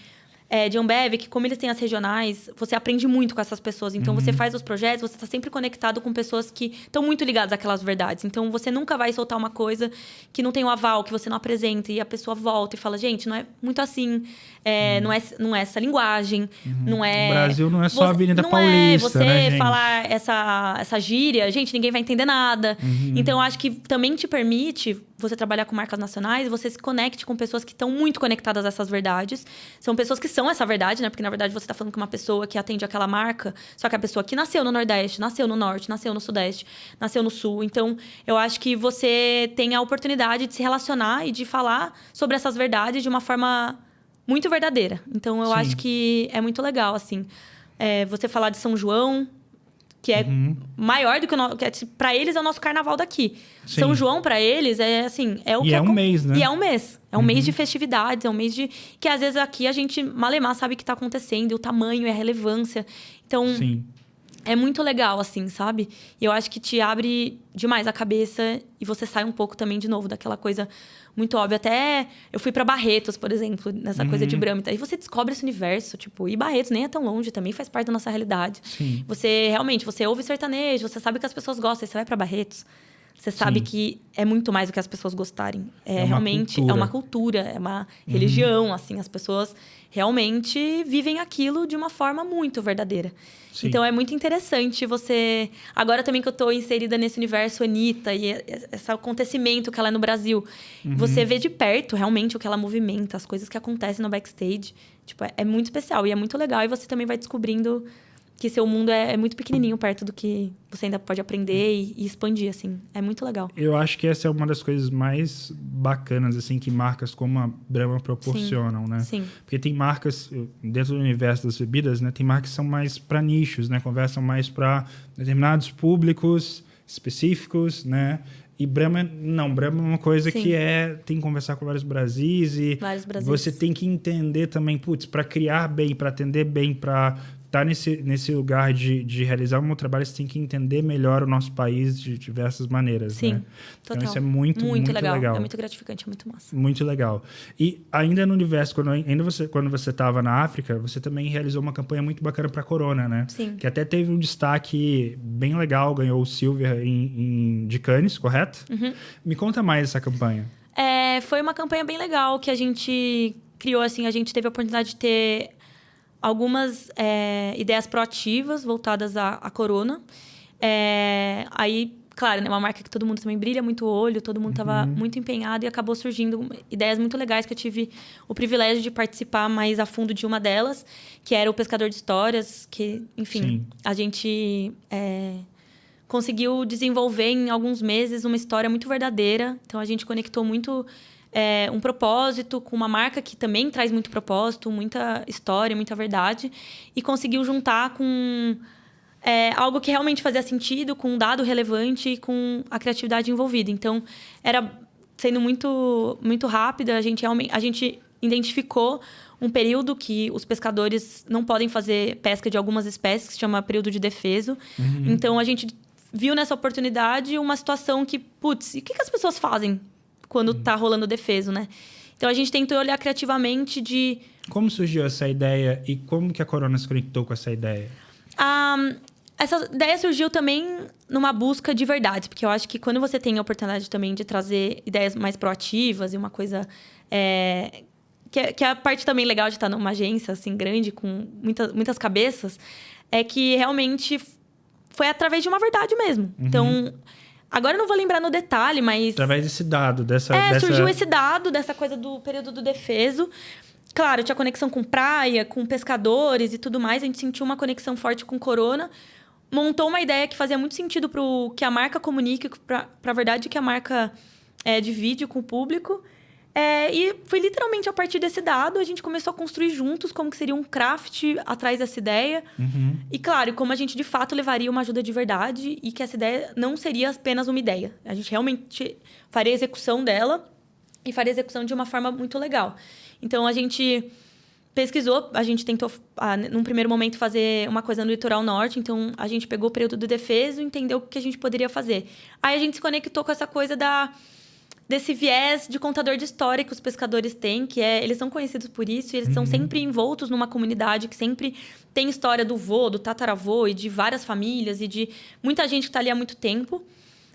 Speaker 1: de Ambev, que como eles têm as regionais, você aprende muito com essas pessoas. Então, você faz os projetos, você está sempre conectado com pessoas que estão muito ligadas àquelas verdades. Então, você nunca vai soltar uma coisa que não tem o aval, que você não apresenta. E a pessoa volta e fala, gente, não é muito assim. Não é essa linguagem. Não é...
Speaker 2: O Brasil não é só a Avenida Paulista,
Speaker 1: você
Speaker 2: né, gente?
Speaker 1: falar essa gíria, gente, ninguém vai entender nada. Então, eu acho que também te permite você trabalhar com marcas nacionais, você se conecte com pessoas que estão muito conectadas a essas verdades. São pessoas que são essa verdade, né? Porque, na verdade, você está falando com uma pessoa que atende aquela marca, só que a pessoa que nasceu no Nordeste, nasceu no Norte, nasceu no Sudeste, nasceu no Sul. Então, eu acho que você tem a oportunidade de se relacionar e de falar sobre essas verdades de uma forma muito verdadeira. Então, eu acho que é muito legal, assim. Você falar de São João, que é maior do que o nosso... Para eles, é o nosso carnaval daqui. Sim. São João, para eles, é o que...
Speaker 2: E é um mês, né?
Speaker 1: E é um mês. É um mês de festividades, é um mês de... Que, às vezes, aqui a gente, malemar, sabe o que está acontecendo, o tamanho e a relevância. Então, é muito legal, assim, sabe? E eu acho que te abre demais a cabeça e você sai um pouco também, de novo, daquela coisa muito óbvia. Até eu fui para Barretos, por exemplo, nessa coisa de Brahma. E você descobre esse universo, tipo... E Barretos nem é tão longe, também faz parte da nossa realidade.
Speaker 2: Sim.
Speaker 1: Você, realmente, você ouve sertanejo, você sabe que as pessoas gostam. Aí você vai para Barretos, você sabe que é muito mais do que as pessoas gostarem. Realmente, é uma cultura, é uma religião, assim. As pessoas realmente vivem aquilo de uma forma muito verdadeira. Sim. Então, é muito interessante você... Agora também que eu tô inserida nesse universo Anitta e esse acontecimento que ela é no Brasil. Você vê de perto, realmente, o que ela movimenta, as coisas que acontecem no backstage. Tipo, é muito especial e é muito legal. E você também vai descobrindo que seu mundo é muito pequenininho perto do que você ainda pode aprender e expandir, assim. É muito legal.
Speaker 2: Eu acho que essa é uma das coisas mais bacanas, assim, que marcas como a Brahma proporcionam, né?
Speaker 1: Sim.
Speaker 2: Porque tem marcas, dentro do universo das bebidas, né? Tem marcas que são mais para nichos, né? Conversam mais para determinados públicos específicos, né? E Brahma, não. Brahma é uma coisa que tem que conversar com vários Brasis e você tem que entender também, para criar bem, para atender bem, para estar nesse lugar de realizar um bom trabalho, você tem que entender melhor o nosso país de diversas maneiras.
Speaker 1: Sim,
Speaker 2: né?
Speaker 1: total.
Speaker 2: Então, isso é muito legal.
Speaker 1: É muito gratificante, é muito massa.
Speaker 2: Muito legal. E ainda no universo, quando você estava na África, você também realizou uma campanha muito bacana para a Corona, né?
Speaker 1: Sim.
Speaker 2: Que até teve um destaque bem legal, ganhou o Silver de Cannes, correto? Me conta mais essa campanha.
Speaker 1: Foi uma campanha bem legal que a gente criou, assim, a gente teve a oportunidade de ter algumas ideias proativas voltadas à Corona. Aí, claro, né, uma marca que todo mundo também brilha muito o olho, todo mundo estava muito empenhado e acabou surgindo ideias muito legais que eu tive o privilégio de participar mais a fundo de uma delas, que era o Pescador de Histórias, que, enfim, a gente conseguiu desenvolver em alguns meses uma história muito verdadeira. Então, a gente conectou muito... um propósito com uma marca que também traz muito propósito, muita história, muita verdade. E conseguiu juntar com algo que realmente fazia sentido, com um dado relevante e com a criatividade envolvida. Então, sendo muito, muito rápida, a gente identificou um período que os pescadores não podem fazer pesca de algumas espécies, que se chama período de defeso. Então, a gente viu nessa oportunidade uma situação que, e o que as pessoas fazem quando tá rolando o defeso, né? Então, a gente tentou olhar criativamente de...
Speaker 2: Como surgiu essa ideia e como que a Corona se conectou com essa ideia?
Speaker 1: Essa ideia surgiu também numa busca de verdade, porque eu acho que quando você tem a oportunidade também de trazer ideias mais proativas e uma coisa... que é a parte também legal de estar numa agência, assim, grande, com muitas cabeças, é que realmente foi através de uma verdade mesmo. Então... Agora eu não vou lembrar no detalhe, mas...
Speaker 2: Através desse dado,
Speaker 1: surgiu esse dado, dessa coisa do período do defeso. Claro, tinha conexão com praia, com pescadores e tudo mais. A gente sentiu uma conexão forte com Corona. Montou uma ideia que fazia muito sentido para o que a marca comunique, para a verdade que a marca divide com o público. E foi literalmente a partir desse dado, a gente começou a construir juntos como que seria um craft atrás dessa ideia. E claro, como a gente de fato levaria uma ajuda de verdade e que essa ideia não seria apenas uma ideia. A gente realmente faria a execução dela e faria a execução de uma forma muito legal. Então, a gente pesquisou, a gente tentou, num primeiro momento, fazer uma coisa no litoral norte. Então, a gente pegou o período do defeso e entendeu o que a gente poderia fazer. Aí, a gente se conectou com essa coisa desse viés de contador de história que os pescadores têm, eles são conhecidos por isso, e eles são sempre envoltos numa comunidade que sempre tem história do vô, do tataravô, e de várias famílias, e de muita gente que está ali há muito tempo.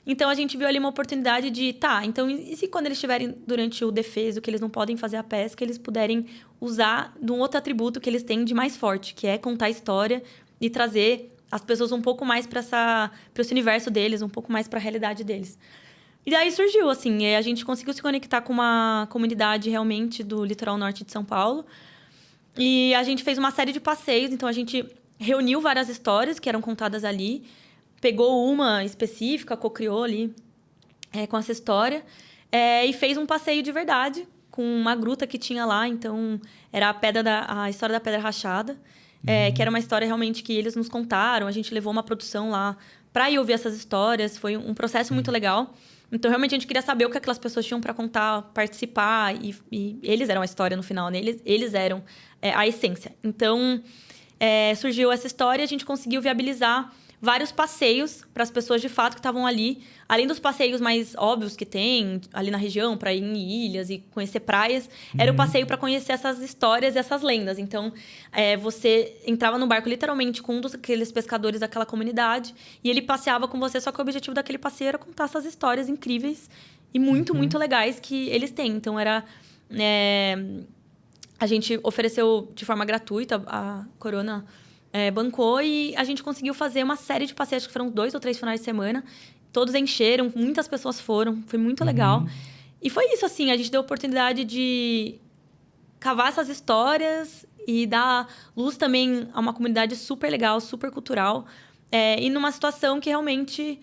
Speaker 1: Então, a gente viu ali uma oportunidade de... Então, e se quando eles estiverem durante o defeso, que eles não podem fazer a pesca, eles puderem usar de um outro atributo que eles têm de mais forte, que é contar a história e trazer as pessoas um pouco mais para esse universo deles, um pouco mais para a realidade deles. E daí surgiu, assim, e a gente conseguiu se conectar com uma comunidade realmente do litoral norte de São Paulo. E a gente fez uma série de passeios, então a gente reuniu várias histórias que eram contadas ali, pegou uma específica, co-criou ali com essa história, e fez um passeio de verdade com uma gruta que tinha lá. Então, era a história da Pedra Rachada, que era uma história realmente que eles nos contaram. A gente levou uma produção lá para ir ouvir essas histórias. Foi um processo muito legal. Então, realmente, a gente queria saber o que aquelas pessoas tinham para contar, participar. E eles eram a história no final, né? Eles eram a essência. Então, surgiu essa história e a gente conseguiu viabilizar vários passeios para as pessoas de fato que estavam ali. Além dos passeios mais óbvios que tem ali na região, para ir em ilhas e conhecer praias, era o passeio para conhecer essas histórias e essas lendas. Então, você entrava no barco literalmente com um daqueles pescadores daquela comunidade e ele passeava com você, só que o objetivo daquele passeio era contar essas histórias incríveis e muito, muito legais que eles têm. Então, a gente ofereceu de forma gratuita, a Corona bancou, e a gente conseguiu fazer uma série de passeios, que foram 2 ou 3 finais de semana. Todos encheram, muitas pessoas foram, foi muito legal. E foi isso, assim, a gente deu a oportunidade de cavar essas histórias e dar luz também a uma comunidade super legal, super cultural. E numa situação que realmente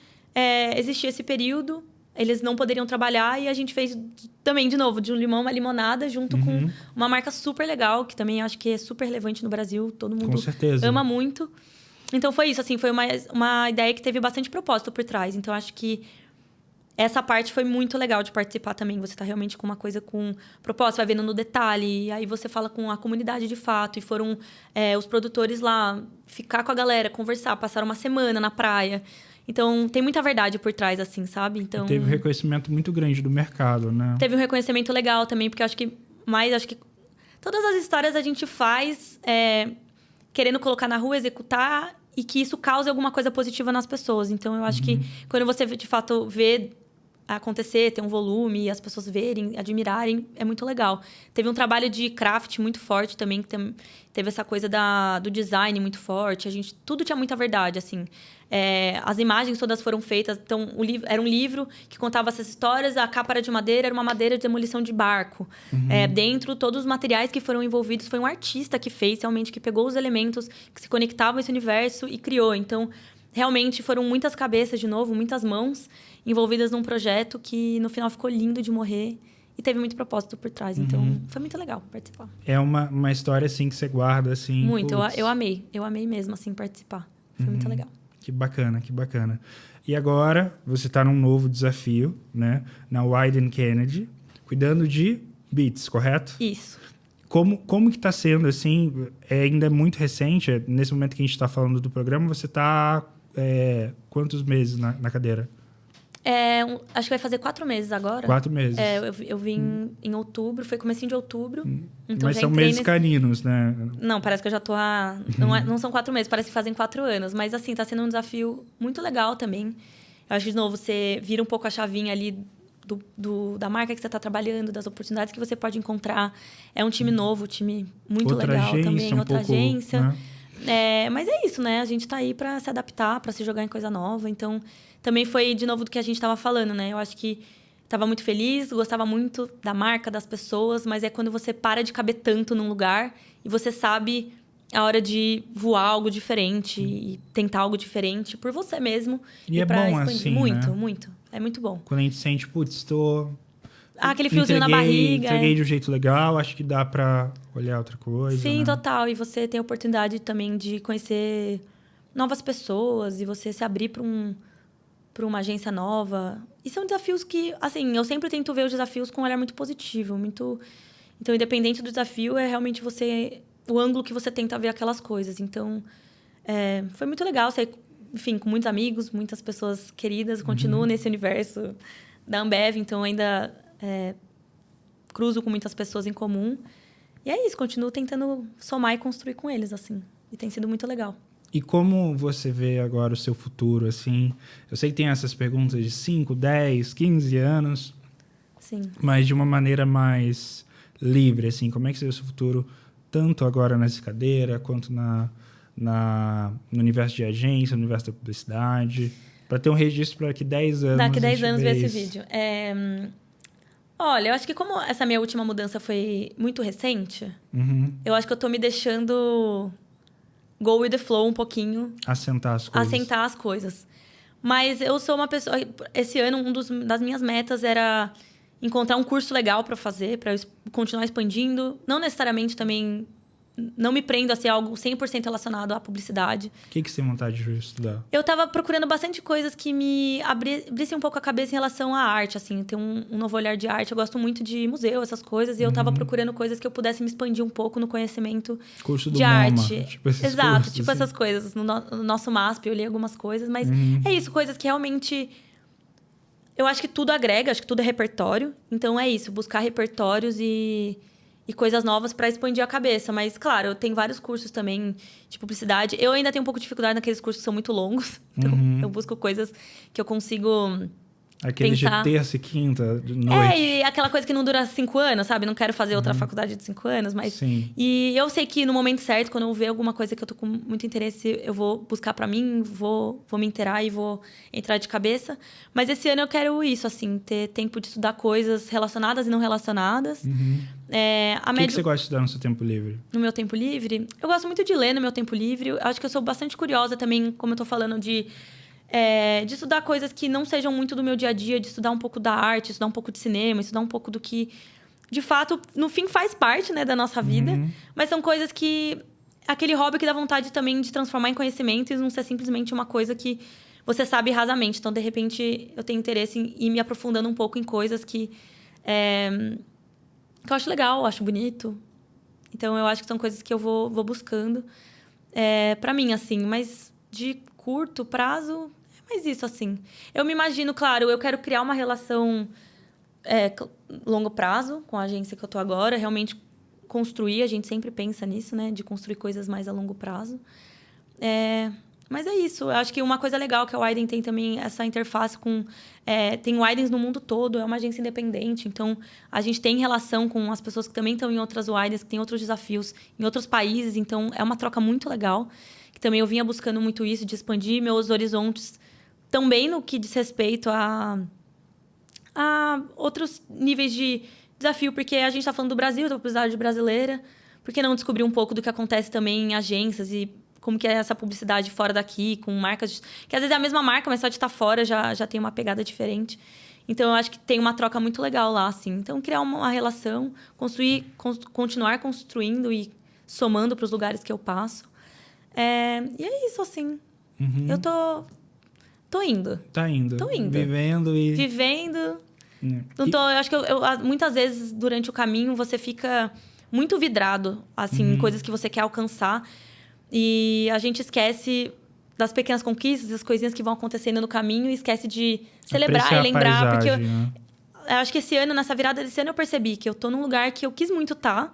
Speaker 1: existia esse período, eles não poderiam trabalhar, e a gente fez também, de novo, de um limão uma limonada, junto com uma marca super legal, que também acho que é super relevante no Brasil. Todo mundo
Speaker 2: Com certeza.
Speaker 1: ama muito. Então, foi isso, assim, foi uma ideia que teve bastante propósito por trás. Então, acho que essa parte foi muito legal de participar também. Você tá realmente com uma coisa com propósito, vai vendo no detalhe, e aí você fala com a comunidade de fato. E foram os produtores lá ficar com a galera, conversar, passaram uma semana na praia. Então, tem muita verdade por trás, assim, sabe? Então,
Speaker 2: teve um reconhecimento muito grande do mercado, né?
Speaker 1: Teve um reconhecimento legal também, porque acho que todas as histórias a gente faz querendo colocar na rua, executar, e que isso cause alguma coisa positiva nas pessoas. Então, eu acho que quando você, de fato, vê acontecer, ter um volume, e as pessoas verem, admirarem, é muito legal. Teve um trabalho de craft muito forte também, que teve essa coisa do design muito forte. Tudo tinha muita verdade, assim. As imagens todas foram feitas. Então, era um livro que contava essas histórias. A capa era de madeira, era uma madeira de demolição de barco. Dentro, todos os materiais que foram envolvidos, foi um artista que fez, realmente, que pegou os elementos que se conectavam a esse universo e criou. Então, realmente, foram muitas cabeças, de novo, muitas mãos envolvidas num projeto que, no final, ficou lindo de morrer. E teve muito propósito por trás. Então, foi muito legal participar.
Speaker 2: É uma história, assim, que você guarda, assim...
Speaker 1: Muito. Eu amei. Eu amei mesmo, assim, participar. Foi muito legal.
Speaker 2: Que bacana, que bacana. E agora, você está num novo desafio, né? Na Wieden Kennedy, cuidando de beats, correto?
Speaker 1: Isso.
Speaker 2: Como que está sendo, assim? Ainda é muito recente. Nesse momento que a gente está falando do programa, você está quantos meses na cadeira?
Speaker 1: Acho que vai fazer 4 meses agora.
Speaker 2: 4 meses.
Speaker 1: Eu vim em outubro, foi comecinho de outubro. Então
Speaker 2: mas são meses caninos, né?
Speaker 1: Não, parece que eu já tô não são 4 meses, parece que fazem 4 anos. Mas, assim, tá sendo um desafio muito legal também. Eu acho que, de novo, você vira um pouco a chavinha ali da marca que você tá trabalhando, das oportunidades que você pode encontrar. É um time novo, time muito legal também. Outra agência. Né? Mas é isso, né? A gente tá aí para se adaptar, para se jogar em coisa nova. Então, também foi, de novo, do que a gente tava falando, né? Eu acho que tava muito feliz, gostava muito da marca, das pessoas, mas é quando você para de caber tanto num lugar e você sabe a hora de voar algo diferente e tentar algo diferente por você mesmo.
Speaker 2: E é bom expandir. Assim,
Speaker 1: muito,
Speaker 2: né?
Speaker 1: muito. É muito bom.
Speaker 2: Quando a gente sente, putz,
Speaker 1: aquele friozinho na barriga.
Speaker 2: Entreguei de um jeito legal, acho que dá pra olhar outra coisa.
Speaker 1: Sim,
Speaker 2: né?
Speaker 1: Total. E você tem a oportunidade também de conhecer novas pessoas e você se abrir para uma agência nova. E são desafios que, assim, eu sempre tento ver os desafios com um olhar muito positivo. Então, independente do desafio, é realmente o ângulo que você tenta ver aquelas coisas. Então, foi muito legal. Enfim, com muitos amigos, muitas pessoas queridas. Continuo nesse universo da Ambev, então ainda cruzo com muitas pessoas em comum. E é isso, continuo tentando somar e construir com eles, assim. E tem sido muito legal.
Speaker 2: E como você vê agora o seu futuro, assim? Eu sei que tem essas perguntas de 5, 10, 15 anos.
Speaker 1: Sim.
Speaker 2: Mas de uma maneira mais livre, assim. Como é que será o seu futuro, tanto agora nessa cadeira, quanto no universo de agência, no universo da publicidade? Para ter um registro para daqui 10 anos.
Speaker 1: Daqui 10 anos ver esse
Speaker 2: isso.
Speaker 1: vídeo. Olha, eu acho que como essa minha última mudança foi muito recente, eu acho que eu tô me deixando go with the flow um pouquinho.
Speaker 2: Assentar as coisas.
Speaker 1: Mas eu sou uma pessoa... Esse ano, das minhas metas era encontrar um curso legal para fazer, para continuar expandindo. Não necessariamente também... Não me prendo a ser algo 100% relacionado à publicidade.
Speaker 2: O que você tem vontade de estudar?
Speaker 1: Eu tava procurando bastante coisas que me abrissem um pouco a cabeça em relação à arte, assim. Ter um novo olhar de arte. Eu gosto muito de museu, essas coisas. E eu tava procurando coisas que eu pudesse me expandir um pouco no conhecimento
Speaker 2: curso do
Speaker 1: de
Speaker 2: MoMA,
Speaker 1: arte.
Speaker 2: tipo esses
Speaker 1: Exato,
Speaker 2: cursos,
Speaker 1: tipo
Speaker 2: assim.
Speaker 1: essas coisas. No nosso MASP eu li algumas coisas. Mas é isso, coisas que realmente... Eu acho que tudo agrega, acho que tudo é repertório. Então é isso, buscar repertórios e coisas novas para expandir a cabeça. Mas, claro, eu tenho vários cursos também de publicidade. Eu ainda tenho um pouco de dificuldade naqueles cursos que são muito longos. Então, eu busco coisas que eu consigo
Speaker 2: Aquele
Speaker 1: pensar.
Speaker 2: de terça e quinta, de noite.
Speaker 1: E aquela coisa que não dura 5 anos, sabe? Não quero fazer outra faculdade de 5 anos, mas...
Speaker 2: Sim.
Speaker 1: E eu sei que no momento certo, quando eu ver alguma coisa que eu tô com muito interesse, eu vou buscar pra mim, vou me inteirar e vou entrar de cabeça. Mas esse ano eu quero isso, assim, ter tempo de estudar coisas relacionadas e não relacionadas.
Speaker 2: O que você gosta de estudar no seu tempo livre?
Speaker 1: No meu tempo livre? Eu gosto muito de ler no meu tempo livre. Eu acho que eu sou bastante curiosa também, como eu tô falando, de estudar coisas que não sejam muito do meu dia a dia, de estudar um pouco da arte, estudar um pouco de cinema, estudar um pouco do que, de fato, no fim faz parte, né, da nossa vida. Mas são coisas que... Aquele hobby que dá vontade também de transformar em conhecimento e não ser simplesmente uma coisa que você sabe rasamente. Então, de repente, eu tenho interesse em ir me aprofundando um pouco em coisas que eu acho legal, acho bonito. Então, eu acho que são coisas que eu vou buscando. Pra mim, assim, mas de curto prazo, é mais isso, assim. Eu me imagino, claro, eu quero criar uma relação longo prazo com a agência que eu tô agora, realmente construir, a gente sempre pensa nisso, né? De construir coisas mais a longo prazo. Mas é isso. Eu acho que uma coisa legal que a Widen tem também essa interface com... tem Widens no mundo todo, é uma agência independente. Então, a gente tem relação com as pessoas que também estão em outras Widens, que têm outros desafios em outros países. Então, é uma troca muito legal. Que também eu vinha buscando muito isso, de expandir meus horizontes também no que diz respeito a outros níveis de desafio. Porque a gente está falando do Brasil, da publicidade brasileira. Por que não descobrir um pouco do que acontece também em agências e como que é essa publicidade fora daqui, com marcas... Que às vezes é a mesma marca, mas só de estar fora já tem uma pegada diferente. Então, eu acho que tem uma troca muito legal lá, assim. Então, criar uma relação, continuar construindo e somando para os lugares que eu passo. E é isso, assim. Eu tô indo.
Speaker 2: Tá indo.
Speaker 1: Tô indo.
Speaker 2: Vivendo.
Speaker 1: Não tô, eu acho que muitas vezes, durante o caminho, você fica muito vidrado, assim, em coisas que você quer alcançar. E a gente esquece das pequenas conquistas, das coisinhas que vão acontecendo no caminho, e esquece de celebrar
Speaker 2: apreciar
Speaker 1: e lembrar.
Speaker 2: a paisagem,
Speaker 1: Porque
Speaker 2: né?
Speaker 1: eu acho que nessa virada desse ano, eu percebi que eu tô num lugar que eu quis muito estar.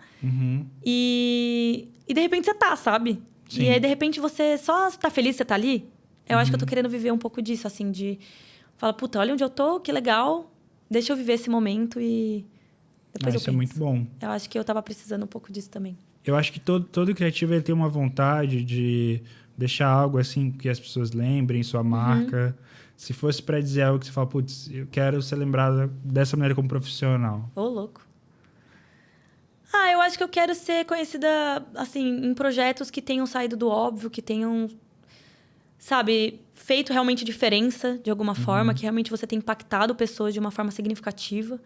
Speaker 1: E de repente você tá, sabe?
Speaker 2: Sim.
Speaker 1: E aí, de repente, você só tá feliz que você tá ali. Eu acho que eu tô querendo viver um pouco disso, assim, de... Fala, puta, olha onde eu tô, que legal. Deixa eu viver esse momento e depois eu
Speaker 2: Isso
Speaker 1: penso.
Speaker 2: é muito bom.
Speaker 1: Eu acho que eu tava precisando um pouco disso também.
Speaker 2: Eu acho que todo criativo ele tem uma vontade de deixar algo assim que as pessoas lembrem, sua marca. Se fosse para dizer algo que você fala, putz, eu quero ser lembrado dessa maneira como profissional.
Speaker 1: Ô, louco. Eu acho que eu quero ser conhecida, assim, em projetos que tenham saído do óbvio, que tenham, sabe, feito realmente diferença de alguma forma, que realmente você tem impactado pessoas de uma forma significativa.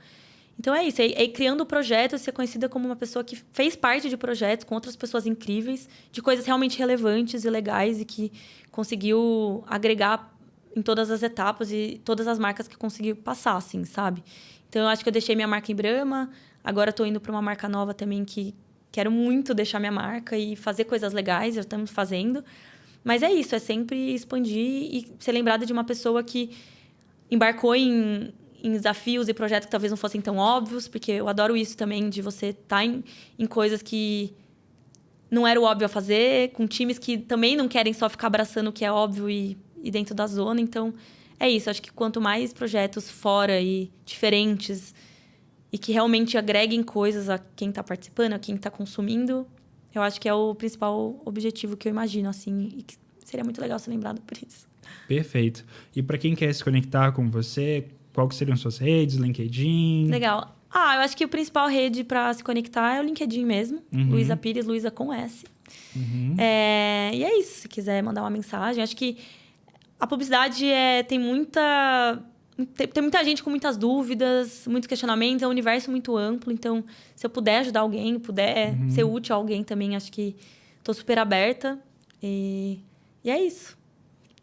Speaker 1: Então, é isso. É criando projetos, ser conhecida como uma pessoa que fez parte de projetos com outras pessoas incríveis, de coisas realmente relevantes e legais e que conseguiu agregar em todas as etapas e todas as marcas que conseguiu passar, assim, sabe? Então, eu acho que eu deixei minha marca em Brahma. Agora, estou indo para uma marca nova também que quero muito deixar minha marca e fazer coisas legais. Já estamos fazendo. Mas é isso. É sempre expandir e ser lembrada de uma pessoa que embarcou em desafios e projetos que talvez não fossem tão óbvios, porque eu adoro isso também, de você estar em coisas que não era o óbvio a fazer, com times que também não querem só ficar abraçando o que é óbvio e dentro da zona. Então, é isso. Acho que quanto mais projetos fora e diferentes e que realmente agreguem coisas a quem está participando, a quem está consumindo, eu acho que é o principal objetivo que eu imagino, assim, e que seria muito legal ser lembrado por isso.
Speaker 2: Perfeito. E para quem quer se conectar com você, qual que seriam suas redes? LinkedIn?
Speaker 1: Legal. Eu acho que a principal rede para se conectar é o LinkedIn mesmo. Luísa Pires, Luísa com S. E é isso, se quiser mandar uma mensagem. Acho que a publicidade tem muita gente com muitas dúvidas, muitos questionamentos, é um universo muito amplo. Então, se eu puder ajudar alguém, puder ser útil a alguém também, acho que estou super aberta. E é isso.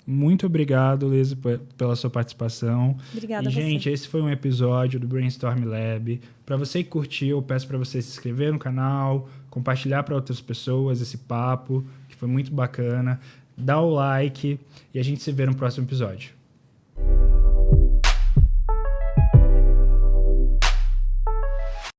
Speaker 2: Muito obrigado, Luísa, pela sua participação.
Speaker 1: Obrigada a você.
Speaker 2: Gente, esse foi um episódio do Brainstorm Lab. Para você que curtiu, eu peço para você se inscrever no canal, compartilhar para outras pessoas esse papo, que foi muito bacana. Dá o like e a gente se vê no próximo episódio.